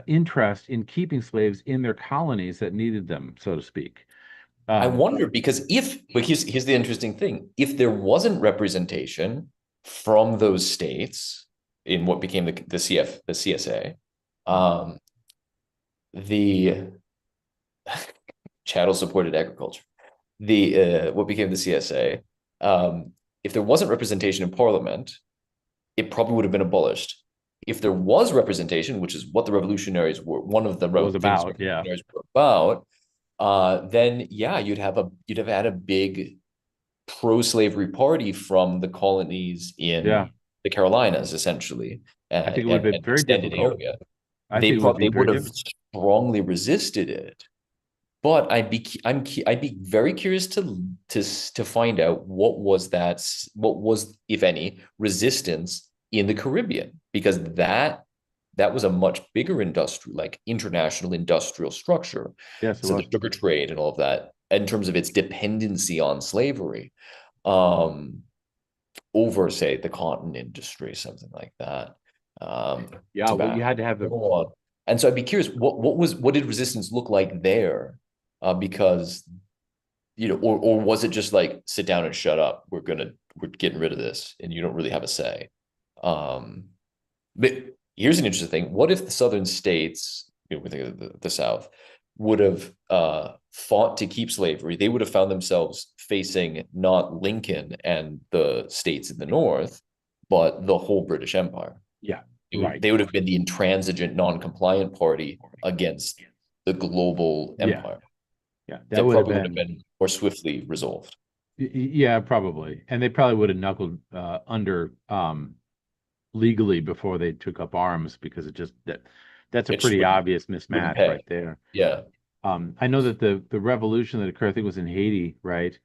interest in keeping slaves in their colonies that needed them, so to speak? I Um, wonder because but here's the interesting thing. If there wasn't representation from those states in what became the CSA, um, the chattel supported agriculture, the what became the CSA, if there wasn't representation in Parliament, it probably would have been abolished. If there was representation, which is what the revolutionaries were, one of the was things about, yeah, revolutionaries were about, then yeah, you'd have had a big pro-slavery party from the colonies yeah. in the Carolinas, essentially, I think it would have and been very extended difficult. area. I think it would They be very would have difficult. strongly resisted it. But I'd be very curious to find out what was, if any, resistance in the Caribbean, because that was a much bigger industry, like international industrial structure. Yes, it So the was. sugar trade and all of that, in terms of its dependency on slavery, um, over say the cotton industry, something like that, Yeah, well, you tobacco. had to have the And so I'd be curious, what did resistance look like there? Because or was it just like sit down and shut up? We're getting rid of this, and you don't really have a say. Um, but here's an interesting thing: what if the southern states, we think of the South, would have fought to keep slavery? They would have found themselves facing not Lincoln and the states in the North, but the whole British Empire. yeah, right. They would have been the intransigent, non-compliant party against the global Yeah, empire. yeah. That That would have probably would have been been more swiftly resolved. yeah, probably. And they probably would have knuckled under legally before they took up arms because that's a It just pretty obvious wouldn't mismatch pay. right there. Yeah. I know that the revolution that occurred, I think, was in Haiti, right?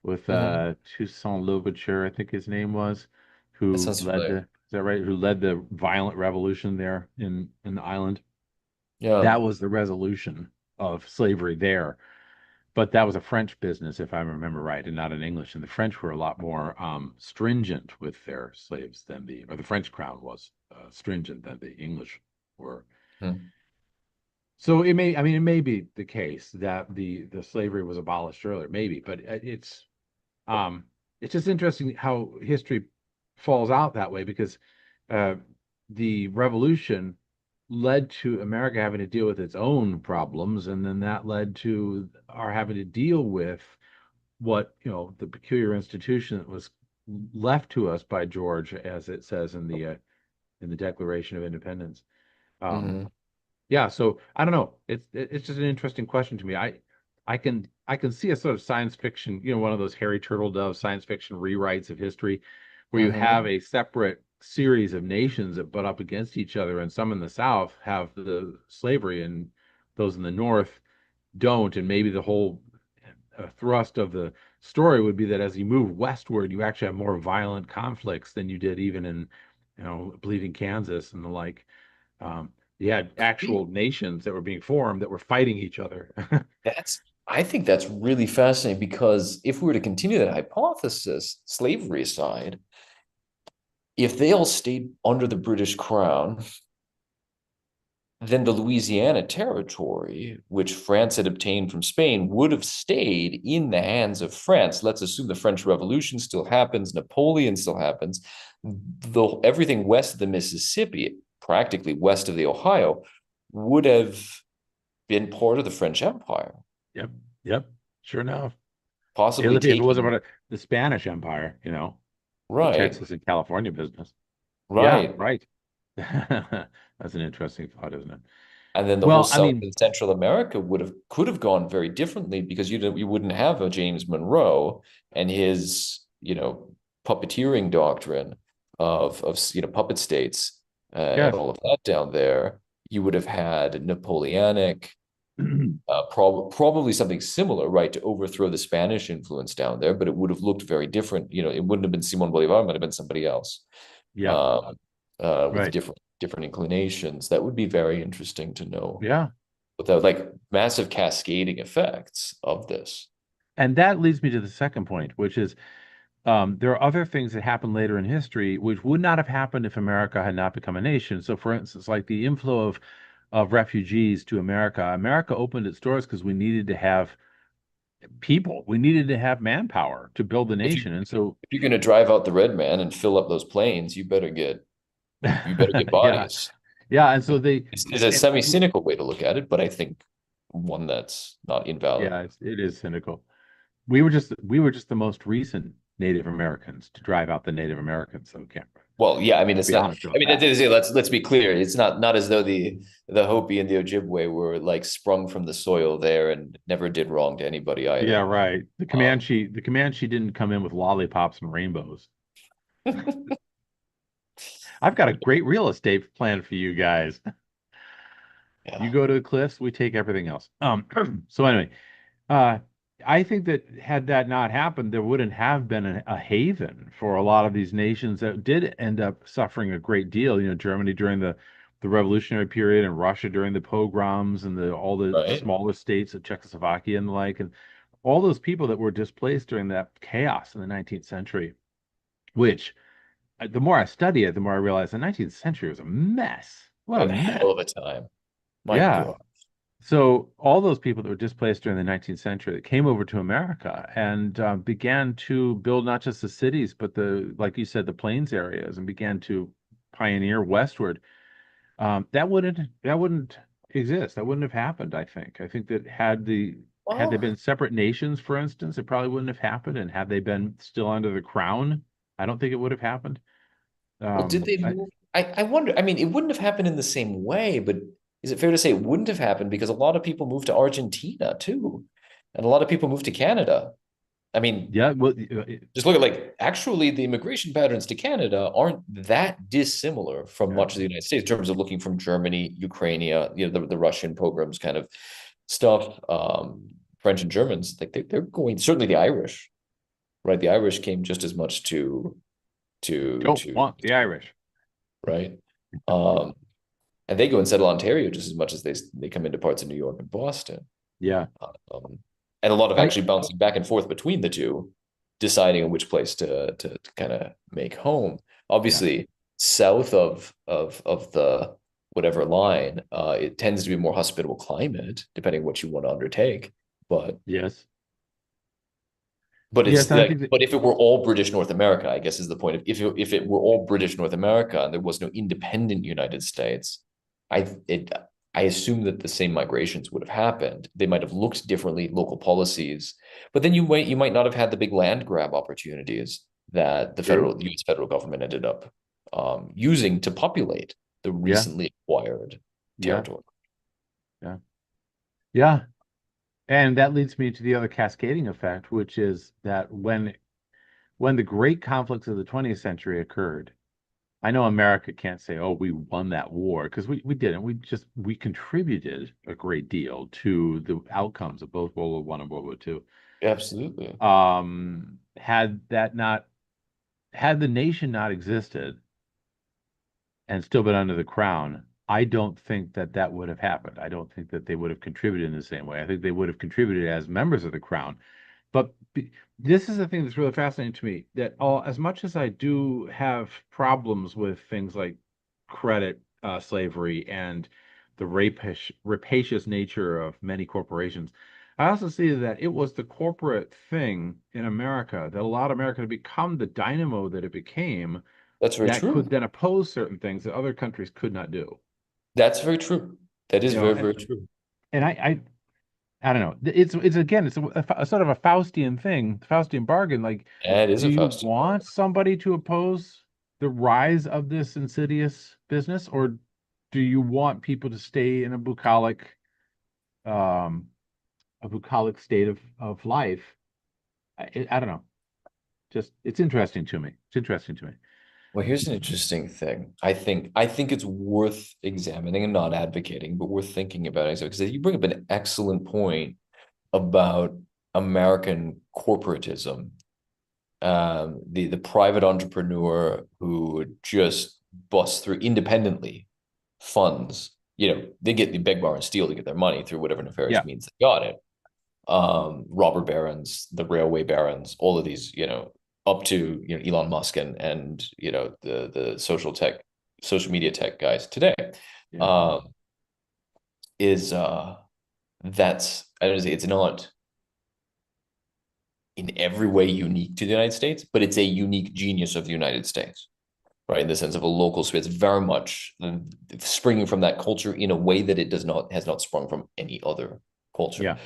With Mm-hmm. Toussaint Louverture, I think his name was, That who sounds led familiar. is that right? Who led the violent revolution there in the island. Yeah. That was the resolution of slavery there. But that was a French business, if I remember right, and not an English. And the French were a lot more stringent with their slaves or the French crown was stringent than the English were. Hmm. So it may be the case that the slavery was abolished earlier, maybe, but um, it's just interesting how history falls out that way because uh, the revolution led to America having to deal with its own problems, and then that led to our having to deal with what, the peculiar institution that was left to us by George, as it says in the Declaration of Independence. Um, Mm-hmm. yeah, so I don't know. It's just an interesting question to me. I can see a sort of science fiction, one of those Harry Turtledove science fiction rewrites of history, where you have Hmm. a separate series of nations that butt up against each other, and some in the South have the slavery, and those in the North don't. And maybe the whole thrust of the story would be that as you move westward, you actually have more violent conflicts than you did even in, I believe in Kansas and the like. You had actual nations that were being formed that were fighting each other. I think that's really fascinating because if we were to continue that hypothesis, slavery aside, if they all stayed under the British Crown, then the Louisiana Territory, which France had obtained from Spain, would have stayed in the hands of France. Let's assume the French Revolution still happens, Napoleon still happens. Everything west of the Mississippi, practically west of the Ohio, would have been part of the French Empire, Yep, yep, sure enough. possibly If it wasn't taking, about the Spanish Empire, the right, Texas and California business. Yeah, right. right. That's an interesting thought, isn't it? And then the whole Well, I South mean, and Central America could have gone very differently because you wouldn't have a James Monroe and his puppeteering doctrine of puppet states and yes. all of that down there. You would have had Napoleonic, probably something similar, right, to overthrow the Spanish influence down there, but it would have looked very different. It wouldn't have been Simon Bolivar, it might have been somebody else, Yeah, um, with right. different inclinations. That would be very interesting to know Yeah. without like massive cascading effects of this. And that leads me to the second point, which is there are other things that happen later in history which would not have happened if America had not become a nation. So, for instance, like the inflow of refugees to America, America opened its doors because we needed to have people, we needed to have manpower to build the If nation. And so, you're going to drive out the red man and fill up those planes, you better get yeah, bodies. yeah. And so they, It's a and semi-cynical way to look at it, but I think one that's not invalid. yeah, it is cynical. We were just the most recent Native Americans to drive out the Native Americans. So, can't Well, yeah, I mean, let's it's be not. honest I about mean, that. let's be clear. It's not as though the Hopi and the Ojibwe were like sprung from the soil there and never did wrong to anybody Yeah, either. right. The Um, Comanche, the Comanche didn't come in with lollipops and rainbows. I've got a great real estate plan for you guys. You yeah, go to the cliffs, we take everything else. So anyway, uh, I think that had that not happened, there wouldn't have been a haven for a lot of these nations that did end up suffering a great deal. Germany during the Revolutionary period, and Russia during the pogroms, and all the right. smaller states of Czechoslovakia and the like, and all those people that were displaced during that chaos in the 19th century, which the more I study it, the more I realize the 19th century was a mess. What a A mess. hell of a time. My Yeah. God. So all those people that were displaced during the 19th century that came over to America and began to build not just the cities, but like you said, the plains areas, and began to pioneer westward. That wouldn't exist. That wouldn't have happened. I think that had they Well, been separate nations, for instance, it probably wouldn't have happened. And had they been still under the crown, I don't think it would have happened. did they I, move? I wonder. I mean, it wouldn't have happened in the same way, but is it fair to say it wouldn't have happened because a lot of people moved to Argentina too, and a lot of people moved to Canada. I mean, yeah, well, just look at like actually the immigration patterns to Canada aren't that dissimilar from yeah, much of the United States in terms of looking from Germany, Ukraine, the Russian pogroms kind of stuff. French and Germans, like they're going, certainly the Irish, right? The Irish came just as much don't to want the Irish. right? Um, and they go and settle Ontario just as much as they come into parts of New York and Boston. Yeah, Um, and a lot of I actually bouncing back and forth between the two, deciding on which place to kind of make home. yeah, Obviously, south of the whatever line, it tends to be a more hospitable climate, depending on what you want to undertake. But yes, but yes, it's and I like, think that but if it were all British North America, I guess is the point of if it were all British North America and there was no independent United States, it I assume that the same migrations would have happened. They might have looked differently, local policies, but then you might not have had the big land grab opportunities that true. the U.S. federal government ended up using to populate the Yeah, recently acquired yeah, territory. yeah, yeah. And that leads me to the other cascading effect, which is that when the great conflicts of the 20th century occurred, I know America can't say, "Oh, we won that war," because we didn't. We contributed a great deal to the outcomes of both World War I and World War II. Absolutely. Had that not had the nation not existed and still been under the crown, I don't think that that would have happened. I don't think that they would have contributed in the same way. I think they would have contributed as members of the crown. But this is the thing that's really fascinating to me that as much as I do have problems with things like credit slavery and the rapacious nature of many corporations, I also see that it was the corporate thing in America that allowed America to become the dynamo that it became That's very that could true. then oppose certain things that other countries could not do. That's very true. That is You know, very, and very true. and I don't know. It's again, it's a sort of a Faustian thing, Faustian bargain. Like, That is do a you Faustian want bargain. somebody to oppose the rise of this insidious business, or do you want people to stay in um, a bucolic state of life? I don't know. Just it's interesting to me. It's interesting to me. Well, here's an interesting thing. I think it's worth examining and not advocating, but worth thinking about it. Because you bring up an excellent point about American corporatism, the private entrepreneur who just busts through independently funds. They get the beg, borrow, and steal to get their money through whatever nefarious Yeah, means they got it. Robber barons, the railway barons, all of these, up to Elon Musk and the social media tech guys today, yeah. um, is that's I don't say it's not in every way unique to the United States, but it's a unique genius of the United States, right? In the sense of a local space, very much springing from that culture in a way that it does not has not sprung from any other culture. Yeah.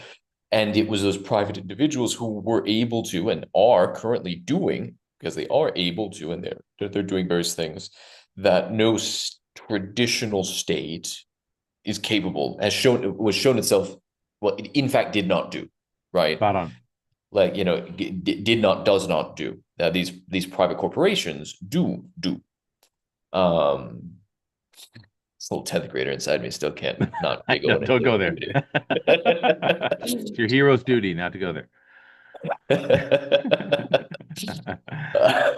And it was those private individuals who were able to and are currently doing, because they are able to, and they're doing various things that no traditional state is capable, was shown itself, well, it in fact did not do, right? Spot on. Like, did not, does not do. These private corporations do. Um, this little 10th grader inside me still can't not I giggle know. when I Don't say go there. It's your hero's duty not to go there. it.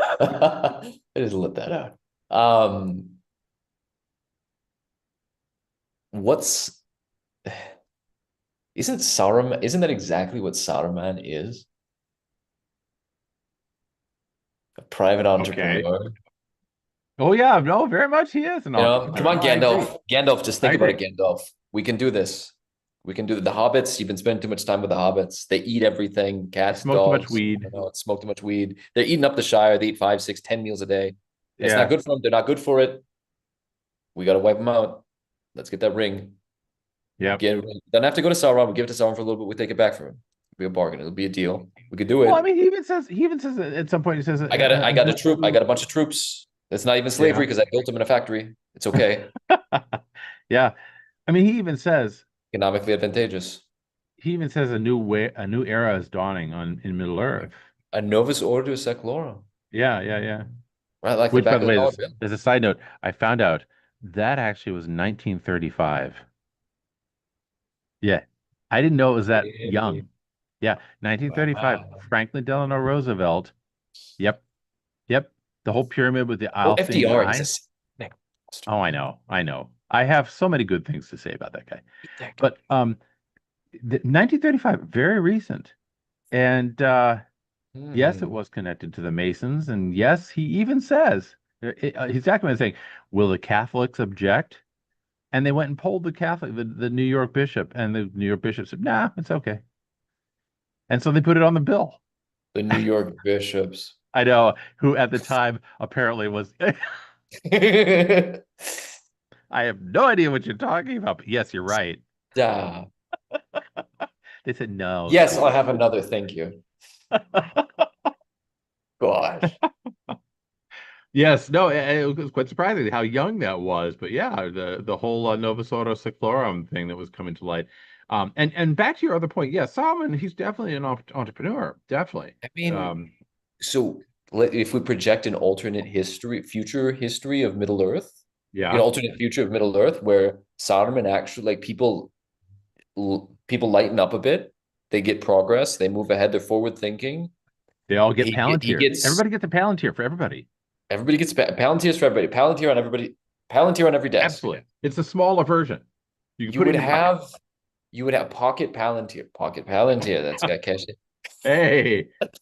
I just let that out. Um, what's isn't Saruman? Isn't that exactly what Saruman is? A private Okay. entrepreneur. Oh yeah, no, very much he is an Come entrepreneur. on, No, I agree. Gandalf. Gandalf, just I think about it, agree. Gandalf. We can do this. We can do the hobbits. You've been spending too much time with the hobbits. They eat everything, They cats, smoke too much dogs. I weed. don't know, smoke too much weed. They're eating up the Shire. They eat 5, 6, 10 meals a day. It's not Yeah. good for them. They're not good for it. We got to wipe them out. Let's get that ring. Yep. Doesn't have to go to Sauron. We give it to Sauron for a little bit. We take it back from him. It'll be a bargain. It'll be a deal. We could do Well, I it. mean, he even says at some point he says I a got a troop. I new got a bunch of troops. It's not even slavery yeah. because I built them in a factory. It's okay. Yeah. I mean, Economically advantageous. he even says a new era is dawning on in Middle Earth. A Novus Ordo Seclorum. Yeah, yeah, yeah. Right, like the Which, by back the of the way, dollar is bill. as a side note, I found out that actually was 1935. Yeah. I didn't know it was that Really? young. Yeah, 1935. Wow. Franklin Delano Roosevelt. Yep. Yep. The whole pyramid with the Well, all-seeing FDR, he's a eye. sick bastard. Oh, I know. I know. I have so many good things to say about that guy. That guy. But 1935, very recent. And yes, it Hmm. was connected to the Masons. And yes, he even says, he's actually saying, will the Catholics object? And they went and polled the New York bishop, and the New York bishop said, nah, it's okay. And so they put it on the bill. The New York bishops. I know, who at the time apparently was, I have no idea what you're talking about, but yes, you're right. Ah. They said, no, Yes, I Steve. have another. Thank you. Gosh. Yes, no, it was quite surprising how young that was. But yeah, the whole Novus Ordo Seclorum thing that was coming to light. And back to your other point, yeah, Solomon, he's definitely an entrepreneur, definitely. I mean, Um, so if we project an alternate history, future history of Middle Earth, yeah, alternate future of Middle Earth, where Saruman actually, like, people lighten up a bit, they get progress, they move ahead, they're forward thinking. they all get He Palantir. gets Everybody gets a Palantir for everybody. everybody gets Palantirs for everybody, Palantir on everybody, Palantir on every desk. Absolutely, it's a smaller version. You can You put it would in your pocket. have you would have Pocket Palantir. That's got cash. Hey, that's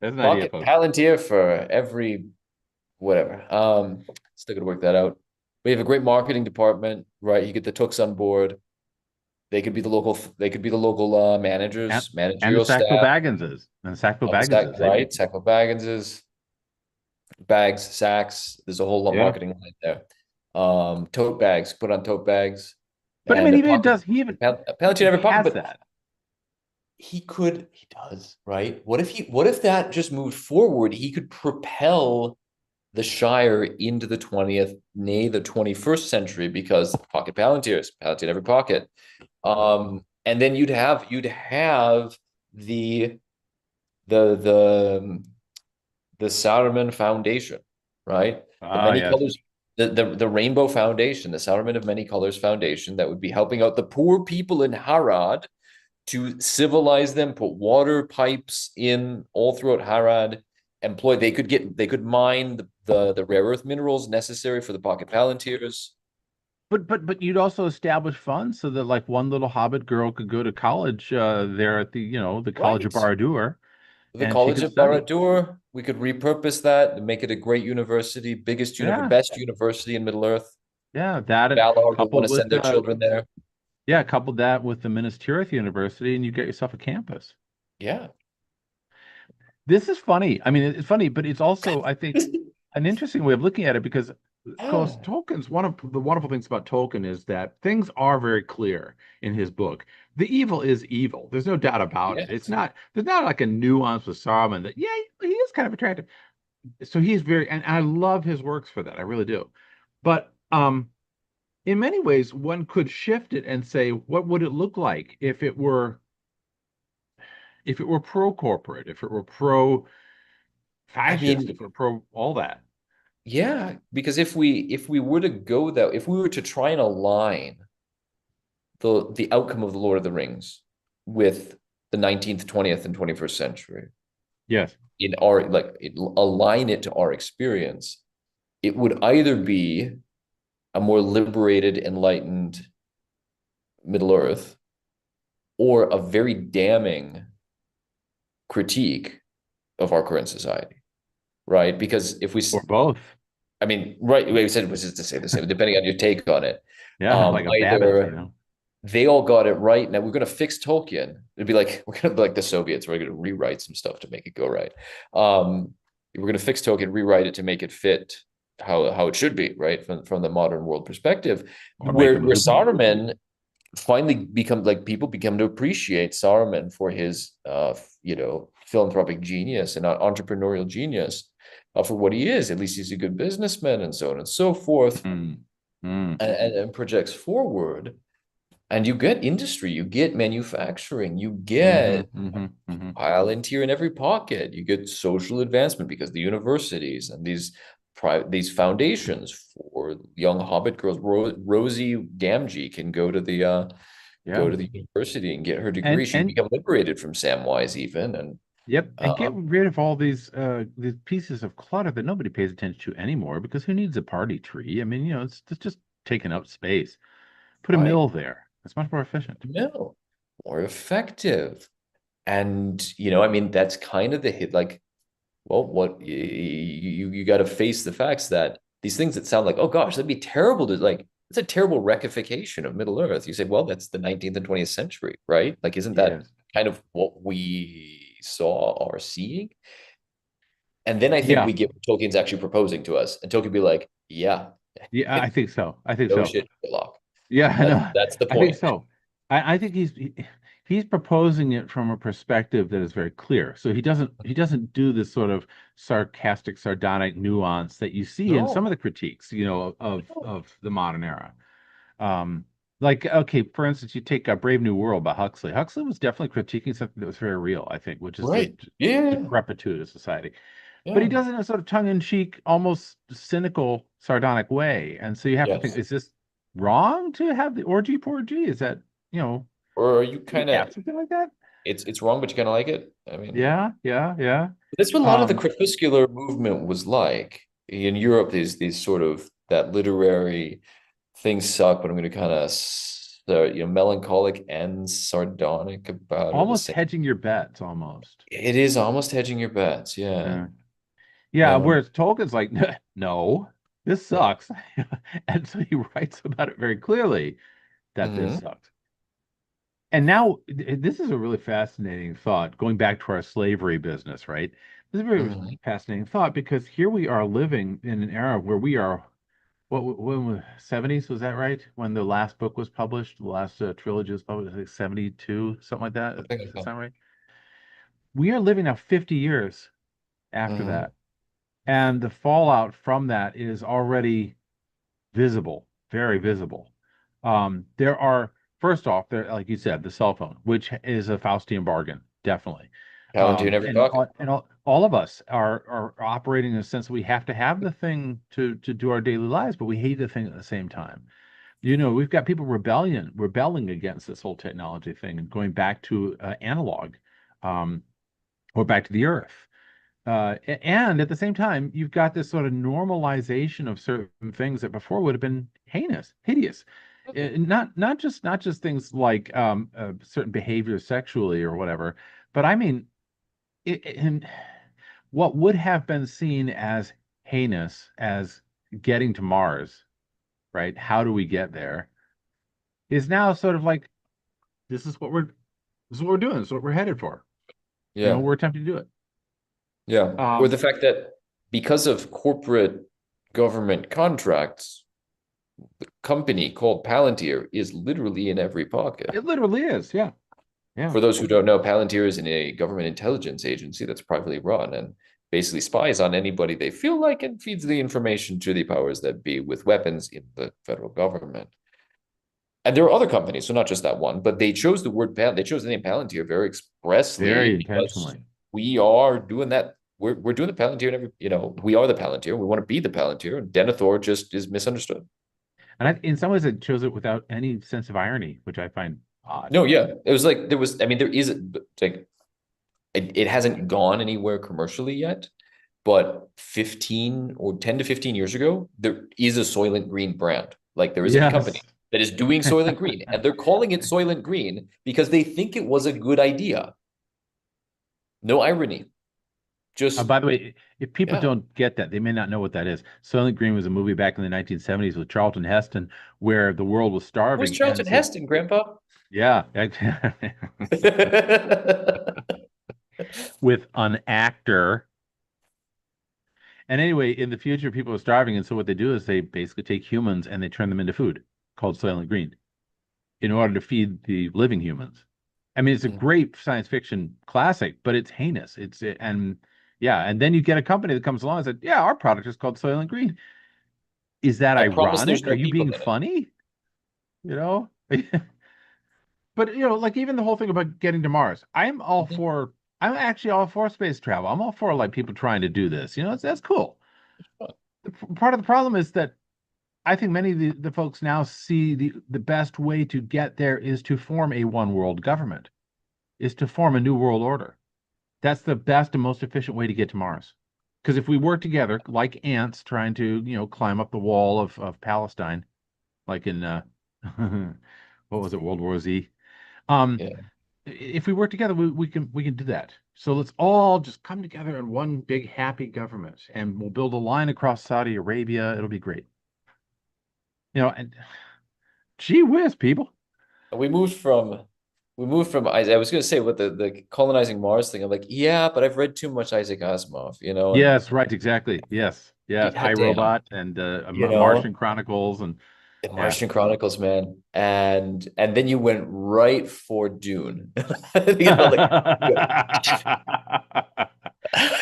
an idea, Pocket folks. Palantir for every whatever. Still gonna work that out. We have a great marketing department, right? You get the Tooks on board. They could be the local And managers, and the managerial Sackville staff Bagginses and the Sackville of the Bagginses. They right? Sackville Bagginses, bags, sacks. There's a whole lot yeah. marketing line there. Tote bags, put on tote bags, But I and mean, even it does. a Palantir in He every pocket. has But that. he does, right? What if that just moved forward? He could propel the Shire into the 20th, nay, the 21st century, because pocket Palantirs, Palantir in every pocket. And then you'd have the the the Saruman Foundation, right? The Ah, many yes. colors, the Rainbow Foundation, the Saruman of Many Colors Foundation, that would be helping out the poor people in Harad to civilize them, put water pipes in all throughout Harad, they could mine the rare earth minerals necessary for the pocket Palantirs. But you'd also establish funds so that like one little Hobbit girl could go to college there at the the College of Right. Barad-dûr, The and she College could of study. Barad-dûr, we could repurpose that and make it a great university, Yeah, best university in Middle Earth. yeah, that and Valar will want coupled to send with their children there. yeah, coupled that with the Minas Tirith University, and you get yourself a campus. Yeah. This is funny. I mean, it's funny, but it's also, I think, an interesting way of looking at it because, of course, Yeah. Tolkien's one of the wonderful things about Tolkien is that things are very clear in his book. The evil is evil. There's no doubt about it. It's Yes. not, there's not like a nuance with Saruman that, yeah, he is kind of attractive. So he's very, and I love his works for that. I really do. But in many ways, one could shift it and say, what would it look like if it were pro-corporate, if it were pro I fascist, mean, if we're pro all that. yeah, because if we were to go that, if we were to try and align the outcome of the Lord of the Rings with the 19th, 20th, and 21st century Yes. in our align it to our experience, it would either be a more liberated, enlightened Middle Earth, or a very damning critique of our current society, right? Because if we, Or both. I mean, right, we said it was just to say the same, depending on your take on it. Yeah, like a Babbitt, you Either know. they all got it right. Now we're going to fix Tolkien. It'd be like, we're going to be like the Soviets. We're going to rewrite some stuff to make it go right. We're going to fix Tolkien, rewrite it to make it fit how it should be, right? From the modern world perspective, Or make them where loopy. Saruman finally become like people become to appreciate Saruman for his philanthropic genius and entrepreneurial genius, for what he is. At least he's a good businessman and so on and so forth, Mm. Mm. and projects forward. And you get industry, you get manufacturing, you Hmm. get Hmm. Hmm. Palantir in every pocket, you get social advancement because the universities and these foundations for young Hobbit girls, Rosie Gamgee can go Yeah. to the university and get her degree. She And become liberated from Samwise even, and yep, and uh, get rid of all these pieces of clutter that nobody pays attention to anymore because who needs a party tree? I mean, it's just taking up space. Put a right, mill there. It's much more efficient. no, more effective. And I mean, that's kind of the hit. Like, well, what you got to face the facts that these things that sound like, oh gosh, that'd be terrible to like. It's a terrible rectification of Middle Earth. You say, well, that's the 19th and 20th century, right? Like, isn't that Yes. kind of what we saw or seeing? And then I think Yeah. we get what Tolkien's actually proposing to us, and Tolkien be like, yeah, Yeah, I think so. I think no so. shit, Sherlock. Yeah, I know. That's the I think point. so. I think he's he's proposing it from a perspective that is very clear. So he doesn't do this sort of sarcastic, sardonic nuance that you see in some of No, the critiques, of no. of the modern era. Um, like, okay, for instance, you take Brave New World by Huxley. Huxley was definitely critiquing something that was very real, I think, which is the Right. Yeah. decrepitude of society. But he Yeah. does it in a sort of tongue-in-cheek, almost cynical, sardonic way. And so you have to think, Yes. is this wrong to have the orgy porgy? Is that, Or are you do we kind of have something like that? it's wrong, but you kind of like it? I mean, Yeah, yeah, yeah. that's what a lot of the Um, crepuscular movement was like. In Europe, these sort of that literary things suck, but I'm going to kind of melancholic and sardonic about it at the almost same. hedging your bets, almost. It is almost hedging your bets. Yeah. Yeah. Yeah, Yeah. whereas Tolkien's like, no, this Yeah. sucks. And so he writes about it very clearly that this Hmm. sucks. And now this is a really fascinating thought, going back to our slavery business, right? This is a very Hmm. fascinating thought because here we are living in an era where we are, when was 70s, was that right? When the last book was published, the last trilogy was published, I think 72, something like that. Something Does like that that. sound right? We are living now 50 years after Hmm. that. And the fallout from that is already visible, very visible. There are, first off, there, like you said, the cell phone, which is a Faustian bargain, definitely. Palantir never talking. And all of us are operating in a sense that we have to have the thing to do our daily lives, but we hate the thing at the same time. We've got people rebelling against this whole technology thing and going back to analog, um, or back to the earth. And at the same time, you've got this sort of normalization of certain things that before would have been heinous, hideous. Not just things like certain behaviors sexually or whatever, but I mean, in what would have been seen as heinous as getting to Mars, right? How do we get there? Is now sort of like this is what we're this is what we're doing. This is what we're headed for. Yeah. We're attempting to do it. Yeah. Or Um, the fact that because of corporate government contracts, the company called Palantir is literally in every pocket. it literally is. Yeah. Yeah. For those who don't know, Palantir is a government intelligence agency that's privately run and basically spies on anybody they feel like and feeds the information to the powers that be with weapons in the federal government. And there are other companies, so not just that one, but they chose they chose the name Palantir very expressly Very because intentionally. we are doing that. We're doing the Palantir and we are the Palantir. We want to be the Palantir. And Denethor just is misunderstood. And in some ways, it shows it without any sense of irony, which I find odd. No, yeah. It was like I mean, there is like it hasn't gone anywhere commercially yet, but 15 or 10 to 15 years ago, there is a Soylent Green brand. Like there is a company Yes. that is doing Soylent Green, and they're calling it Soylent Green because they think it was a good idea. No irony. Just, By the way, if people yeah. don't get that, they may not know what that is. Soylent Green was a movie back in the 1970s with Charlton Heston where the world was Where's starving. And Charlton so, Heston, Grandpa? yeah, with an actor. And anyway, in the future, people are starving. And so what they do is they basically take humans and they turn them into food called Soylent Green in order to feed the living humans. I mean, it's a great science fiction classic, but it's heinous. And yeah, and then you get a company that comes along and said, "Yeah, our product is called Soylent Green." Is that I promise there's ironic? Are no you people being in it. funny? You know? But like even the whole thing about getting to Mars, I'm actually all for space travel. I'm all for like people trying to do this. That's cool. Part of the problem is that I think many of the folks now see the best way to get there is to form a one world government, is to form a new world order. That's the best and most efficient way to get to Mars. Because if we work together like ants trying to, climb up the wall of Palestine, like in what was it, World War Z? Um, Yeah. if we work together, we can do that. So let's all just come together in one big happy government, and we'll build a line across Saudi Arabia. It'll be great. And gee whiz, people. We moved from I was gonna say with the colonizing Mars thing. I'm like, yeah, but I've read too much Isaac Asimov, and Yes, right, exactly. Yes, yes. God damn, iRobot and you Martian know. Chronicles and The Yeah. Martian Chronicles, man. And then you went right for Dune. Like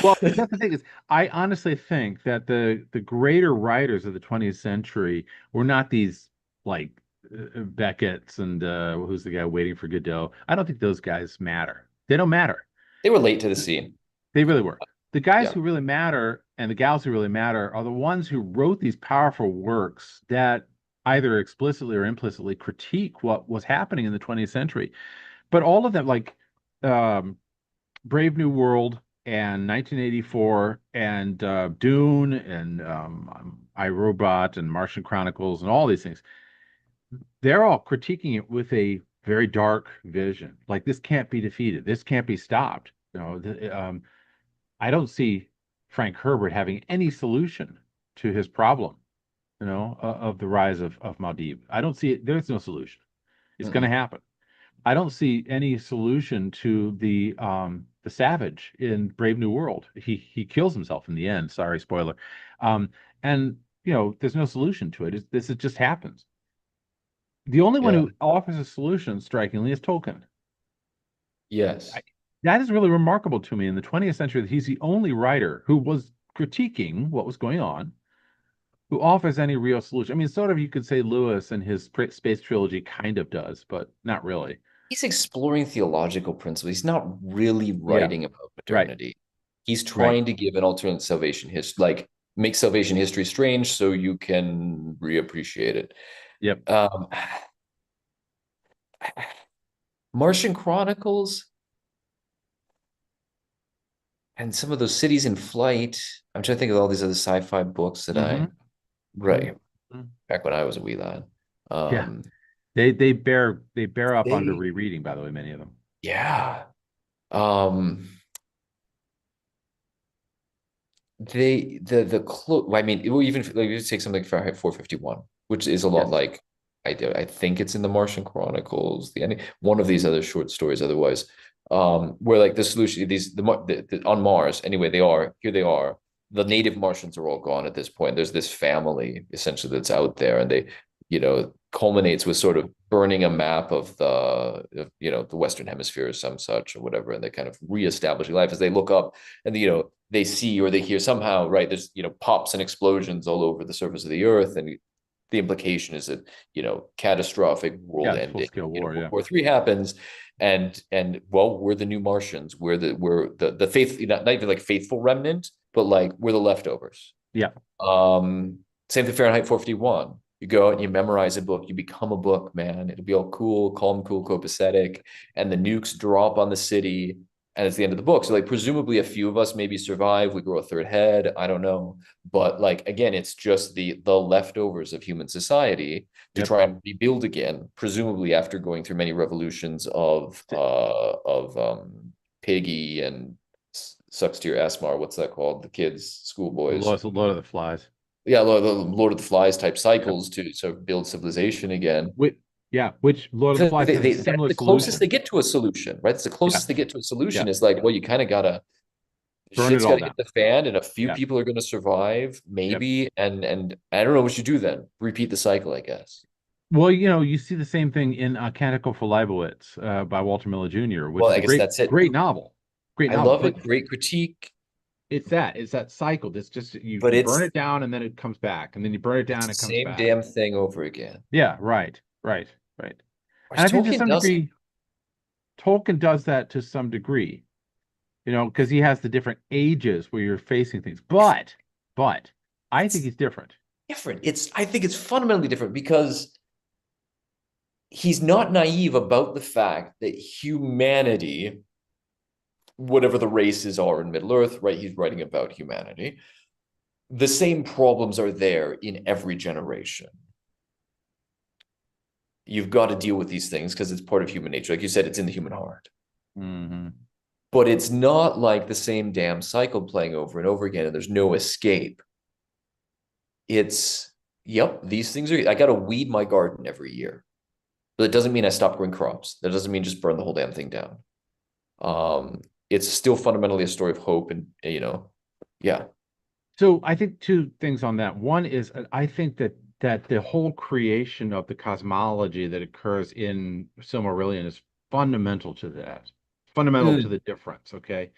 Well, that's the thing is, I honestly think that the greater writers of the 20th century were not these like Beckett's and who's the guy waiting for Godot. I don't think those guys matter. They don't matter. they were late to the scene. They really were. The guys Yeah. who really matter and the gals who really matter are the ones who wrote these powerful works that either explicitly or implicitly critique what was happening in the 20th century. But all of them, like um, Brave New World and 1984 and Dune and I, Robot and Martian Chronicles and all these things, they're all critiquing it with a very dark vision. Like this can't be defeated. This can't be stopped. I don't see Frank Herbert having any solution to his problem, of the rise of Muad'Dib. I don't see it. There's no solution. It's going to Mm-mm. happen. I don't see any solution to the savage in Brave New World. He kills himself in the end. Sorry, spoiler. And there's no solution to it. This just happens. The only one Yeah. who offers a solution, strikingly, is Tolkien. I, Yes. that is really remarkable to me in the 20th century that he's the only writer who was critiquing what was going on, who offers any real solution. I mean, sort of you could say Lewis and his space trilogy kind of does, but not really. He's exploring theological principles. He's not really Yeah, writing about right, modernity. He's right. trying to give an alternate salvation history, like make salvation history strange so you can reappreciate it. Yep. Um, Martian Chronicles and some of those cities in flight. I'm trying to think of all these other sci-fi books that Hmm. I Hmm. read back when I was a wee lad. Yeah. Um, They bear up under they, rereading, by the way, many of them. yeah. Um, the close. I mean, it will even like you take something like Fahrenheit 451, which is a lot Yes. like I think it's in the Martian Chronicles, the ending, one of these other short stories. Otherwise, where like the solution, on Mars anyway, they are. The native Martians are all gone at this point. There's this family essentially that's out there, and they, culminates with sort of burning a map of the Western Hemisphere or some such or whatever, and they kind of reestablishing life as they look up and they see or they hear somehow, right, there's pops and explosions all over the surface of the earth, and the implication is that catastrophic world Yeah, it's full ending, scale war. World Yeah. War III happens, and well, we're the new Martians, we're the faith, not even like faithful remnant, but like we're the leftovers. Yeah. um Same thing Fahrenheit 451. You go out and you memorize a book, you become a book, man. It'll be all cool, calm, cool, copacetic, and the nukes drop on the city, and it's the end of the book. So, like, presumably a few of us maybe survive. We grow a third head. I don't know, but like again, it's just the leftovers of human society to Yep. try and rebuild again. Presumably after going through many revolutions of Piggy and sucks to your Asmar. What's that called? The kids, schoolboys. Lord of the Flies. Yeah, Lord of the Flies type Yep. cycles to sort of build civilization again. Which, yeah, which Lord of the Flies has a That's similar the closest they solution. get to a solution, right? It's the Yeah. closest they get to a Yeah. solution is like, well, you kind of gotta, Burn it shit's all gotta down. hit the fan, and a few Yeah. people are gonna survive, Yep. maybe, and I don't know what you do then. Repeat the cycle, I guess. Well, you see the same thing in Canticle for Leibowitz by Walter Miller Jr., which Well, is I a guess great, that's it. great novel. Great I novel. love But it. Great critique, it's that cycle. It's just you but you burn it down and then it comes back, and then you burn it down it's and the it comes same back. damn thing over again. Yeah, right, right, right. Whereas And I think to Tolkien some doesn't. degree, Tolkien does that to some degree, because he has the different ages where you're facing things. But I think It's he's different. different. I think it's fundamentally different because he's not naive about the fact that humanity, whatever the races are in Middle Earth, right? He's writing about humanity. The same problems are there in every generation. You've got to deal with these things because it's part of human nature. Like you said, it's in the human heart. Hmm. But it's not like the same damn cycle playing over and over again, and there's no escape. It's, yep, these things are, I got to weed my garden every year. But it doesn't mean I stop growing crops. That doesn't mean just burn the whole damn thing down. It's still fundamentally a story of hope, and yeah. So I think two things on that. One is I think that that the whole creation of the cosmology that occurs in Silmarillion is fundamental to that, fundamental to Mm, the difference, okay?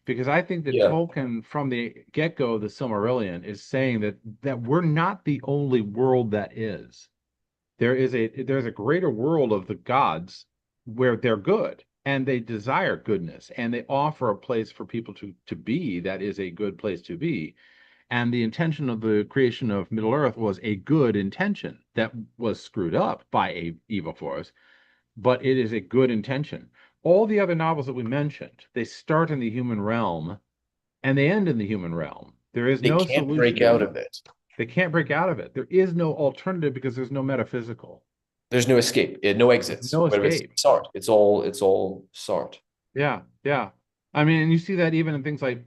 Because I think that yeah. Tolkien, from the get-go of the Silmarillion, is saying that we're not the only world that is. There's a greater world of the gods where they're good and they desire goodness and they offer a place for people to be that is a good place to be. And the intention of the creation of Middle Earth was a good intention that was screwed up by a evil force, but it is a good intention. All the other novels that we mentioned, they start in the human realm and they end in the human realm. There is They no can't solution break to out the, of it. they can't break out of it. There is no alternative because there's no metaphysical. There's no escape, no There's exits. no Whether it's escape. Sartre, it's all Sartre. Yeah, yeah. I mean, and you see that even in things like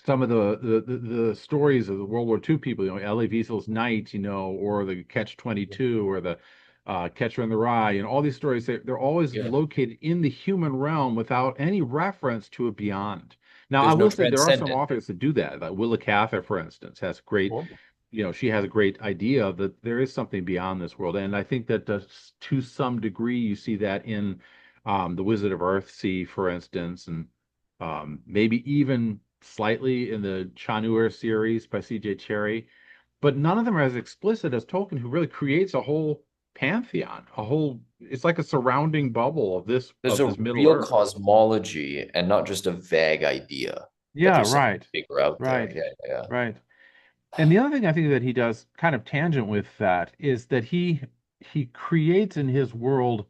some of the stories of the World War II people, Elie Wiesel's Night, or the Catch-22 or the Catcher in the Rye, and all these stories, they're always Yeah. located in the human realm without any reference to a beyond. Now, I There's no will say there are some transcendent. authors that do that. Like Willa Cather, for instance, has great, Well, she has a great idea that there is something beyond this world. And I think that to some degree, you see that in The Wizard of Earthsea, for instance, and maybe even slightly in the Chanur series by C.J. Cherryh, but none of them are as explicit as Tolkien, who really creates a whole pantheon, it's like a surrounding bubble of this there's of a this Middle real Earth. cosmology and not just a vague idea that Yeah, there's something right, bigger out there. right, Yeah, yeah. right. And the other thing I think that he does kind of tangent with that is that he creates in his world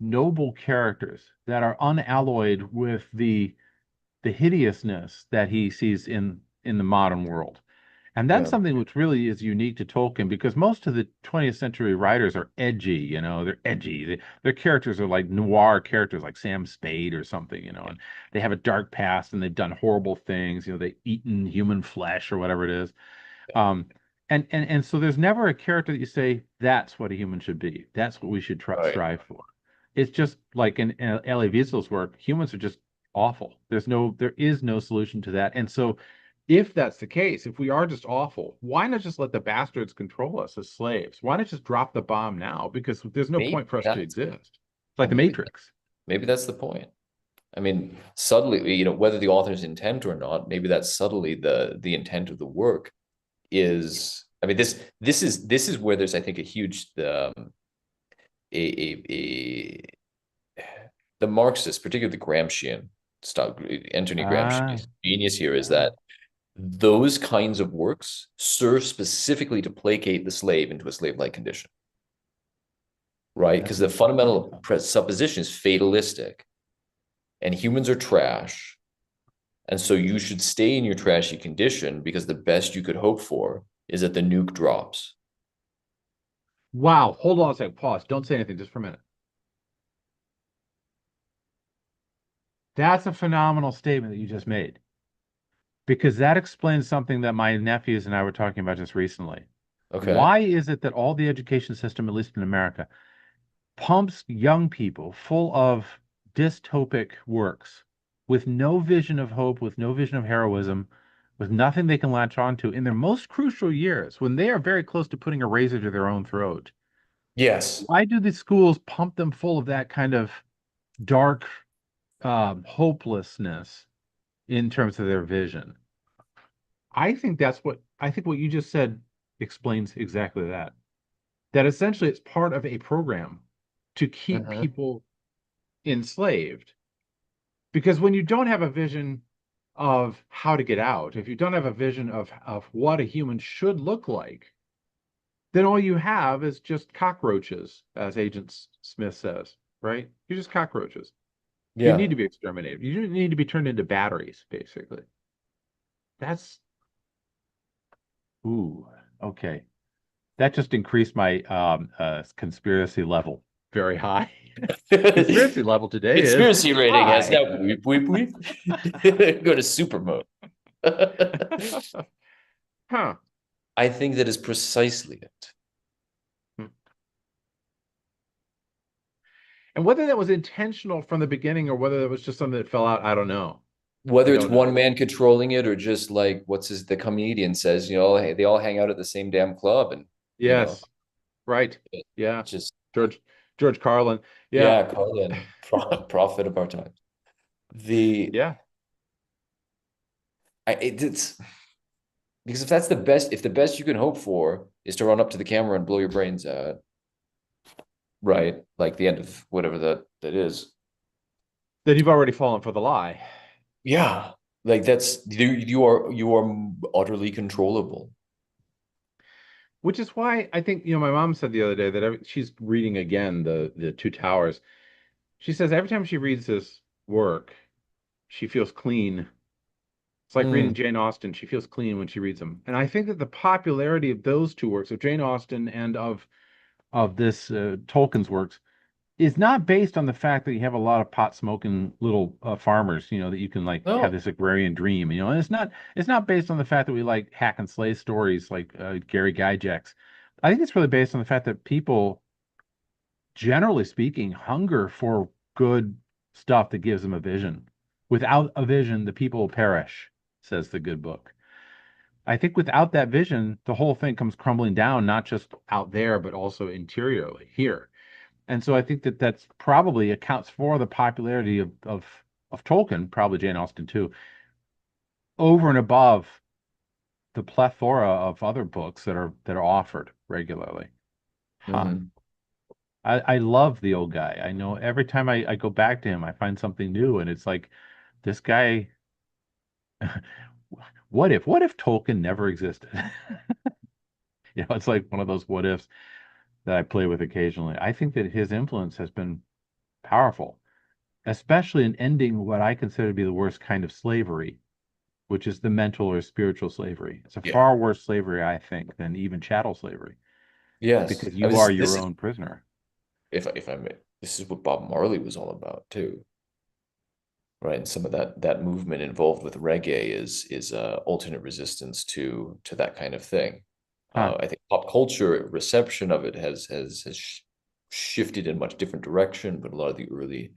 noble characters that are unalloyed with the hideousness that he sees in the modern world. And that's Yeah. something which really is unique to Tolkien because most of the 20th century writers are edgy, they're edgy. Their characters are like noir characters like Sam Spade or something, and they have a dark past and they've done horrible things, they've eaten human flesh or whatever it is. Um, and so there's never a character that you say that's what a human should be. That's what we should Right. strive for. It's just like in Elie Wiesel's work, humans are just awful. There is no solution to that. And so, if that's the case, if we are just awful, why not just let the bastards control us as slaves? Why not just drop the bomb now? Because there's no Maybe point for us to that's exist. It's like well, the Matrix. maybe that's the point. I mean, subtly, whether the author's intent or not, maybe that's subtly the intent of the work is. I mean, this is where there's, I think, a huge a the Marxist, particularly the Gramscian stuff, Anthony Ah, Gramsci's genius here is yeah. that those kinds of works serve specifically to placate the slave into a slave-like condition, right? That's Because the interesting. fundamental supposition is fatalistic, and humans are trash, and so you should stay in your trashy condition because the best you could hope for is that the nuke drops. Wow. Hold on a second. Pause. Don't say anything just for a minute. That's a phenomenal statement that you just made because that explains something that my nephews and I were talking about just recently. Okay. Why is it that all the education system, at least in America, pumps young people full of dystopic works with no vision of hope, with no vision of heroism, with nothing they can latch onto in their most crucial years when they are very close to putting a razor to their own throat? Yes. Why do the schools pump them full of that kind of dark hopelessness in terms of their vision? I think what you just said explains exactly that. That essentially it's part of a program to keep Mhm. people enslaved. Because when you don't have a vision of how to get out, if you don't have a vision of what a human should look like, then all you have is just cockroaches, as Agent Smith says, right? You're just cockroaches. You need Yeah. to be exterminated. You need to be turned into batteries, basically. That's ooh, okay. That just increased my conspiracy level very high. Conspiracy level today is Conspiracy rating has high. now weep weep weep. Go to super mode. Huh. I think that is precisely it. And whether that was intentional from the beginning or whether that was just something that fell out, I don't know. I Whether it's don't one know. man controlling it or just like the comedian says, hey, they all hang out at the same damn club and you know. Yes. Right. It Yeah. just George George Carlin. Yeah. yeah, Carlin, prophet of our time. The Yeah. it's because if that's the best, if the best you can hope for is to run up to the camera and blow your brains out, right? Like the end of whatever that is. Then you've already fallen for the lie. Yeah, like that's you are utterly controllable. Which is why I think, my mom said the other day that she's reading again the Two Towers. She says every time she reads this work, she feels clean. It's like reading Mm. Jane Austen. She feels clean when she reads them. And I think that the popularity of those two works, of Jane Austen and of this Tolkien's works, is not based on the fact that you have a lot of pot smoking little farmers, that you can like have No, this agrarian dream, and it's not based on the fact that we like hack and slay stories like Gary Gygax. I think it's really based on the fact that people, generally speaking, hunger for good stuff that gives them a vision. Without a vision, the people perish, says the good book. I think without that vision, the whole thing comes crumbling down, not just out there, but also interiorly here. And so I think that that's probably accounts for the popularity of Tolkien, probably Jane Austen too, over and above the plethora of other books that are offered regularly. Huh. hmm I love the old guy. I know every time I go back to him, I find something new, and it's like this guy. What if Tolkien never existed? It's like one of those what ifs that I play with occasionally. I think that his influence has been powerful, especially in ending what I consider to be the worst kind of slavery, which is the mental or spiritual slavery. It's a yeah, far worse slavery, I think, than even chattel slavery, yes. because I mean, you are your own prisoner. if I may, this is what Bob Marley was all about too, right? And some of that movement involved with reggae is alternate resistance to that kind of thing. Huh. I think pop culture reception of it has shifted in much different direction, but a lot of the early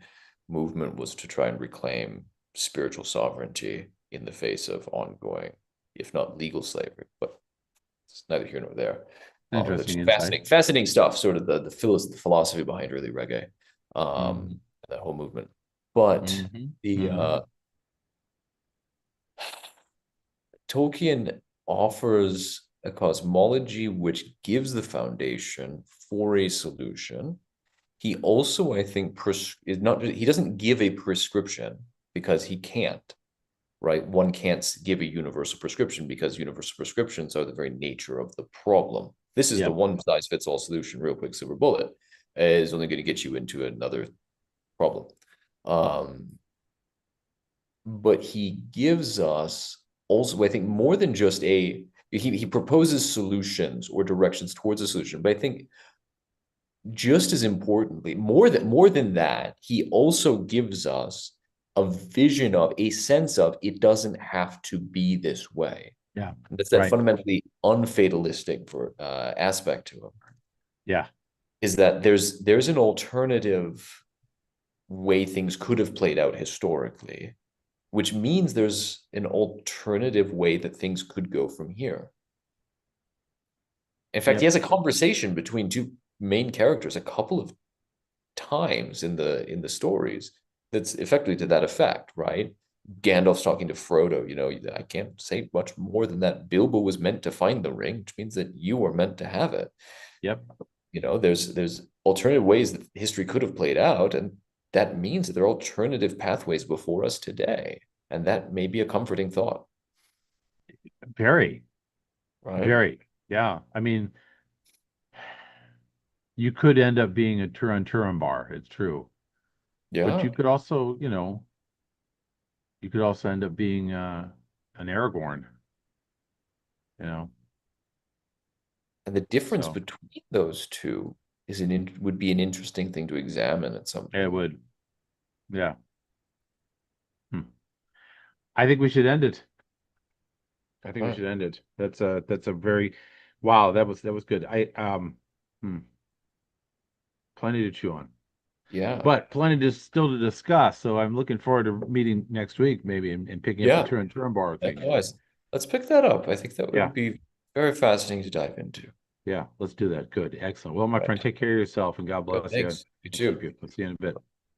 movement was to try and reclaim spiritual sovereignty in the face of ongoing, if not legal slavery. But it's neither here nor there. That's Interesting insight. fascinating stuff. Sort of the philosophy behind early reggae, Hmm. that whole movement. But Hmm. the Hmm. Tolkien offers a cosmology which gives the foundation for a solution. He also, I think, is not he doesn't give a prescription because he can't, right? One can't give a universal prescription because universal prescriptions are the very nature of the problem. This is the Yep. one size fits all solution, real quick silver bullet, is only going to get you into another problem. Um, but he gives us also, I think, more than just he proposes solutions or directions towards a solution, but I think just as importantly, more than that, he also gives us a vision of a sense of it doesn't have to be this way. Yeah. And that's that Right. fundamentally unfatalistic for aspect to him, Yeah. is that there's an alternative way things could have played out historically, which means there's an alternative way that things could go from here. In fact, he Yep. has a conversation between two main characters a couple of times in the stories that's effectively to that effect, right? Gandalf's talking to Frodo, I can't say much more than that. Bilbo was meant to find the ring, which means that you were meant to have it. Yep. There's alternative ways that history could have played out, and that means that there are alternative pathways before us today. And that may be a comforting thought, Very, right? very. Yeah. I mean, you could end up being a Turan bar. It's true. But Yeah. you could also end up being an Aragorn, you know. And the difference So between those two would be an interesting thing to examine at some it point. would, yeah. Hmm. I think we should end it. I think we Right. should end it. That's a very, wow. That was good. Plenty to chew on, Yeah. but plenty to still to discuss. So I'm looking forward to meeting next week, maybe, and picking up the Yeah. Turan bar thing again. Likewise. Let's pick that up. I think that Yeah. would be very fascinating to dive into. Yeah, let's do that. Good. Excellent. Well, my friend, Right. take care of yourself and God Good. bless you Thanks. You and keep too. you. We'll see you in a bit.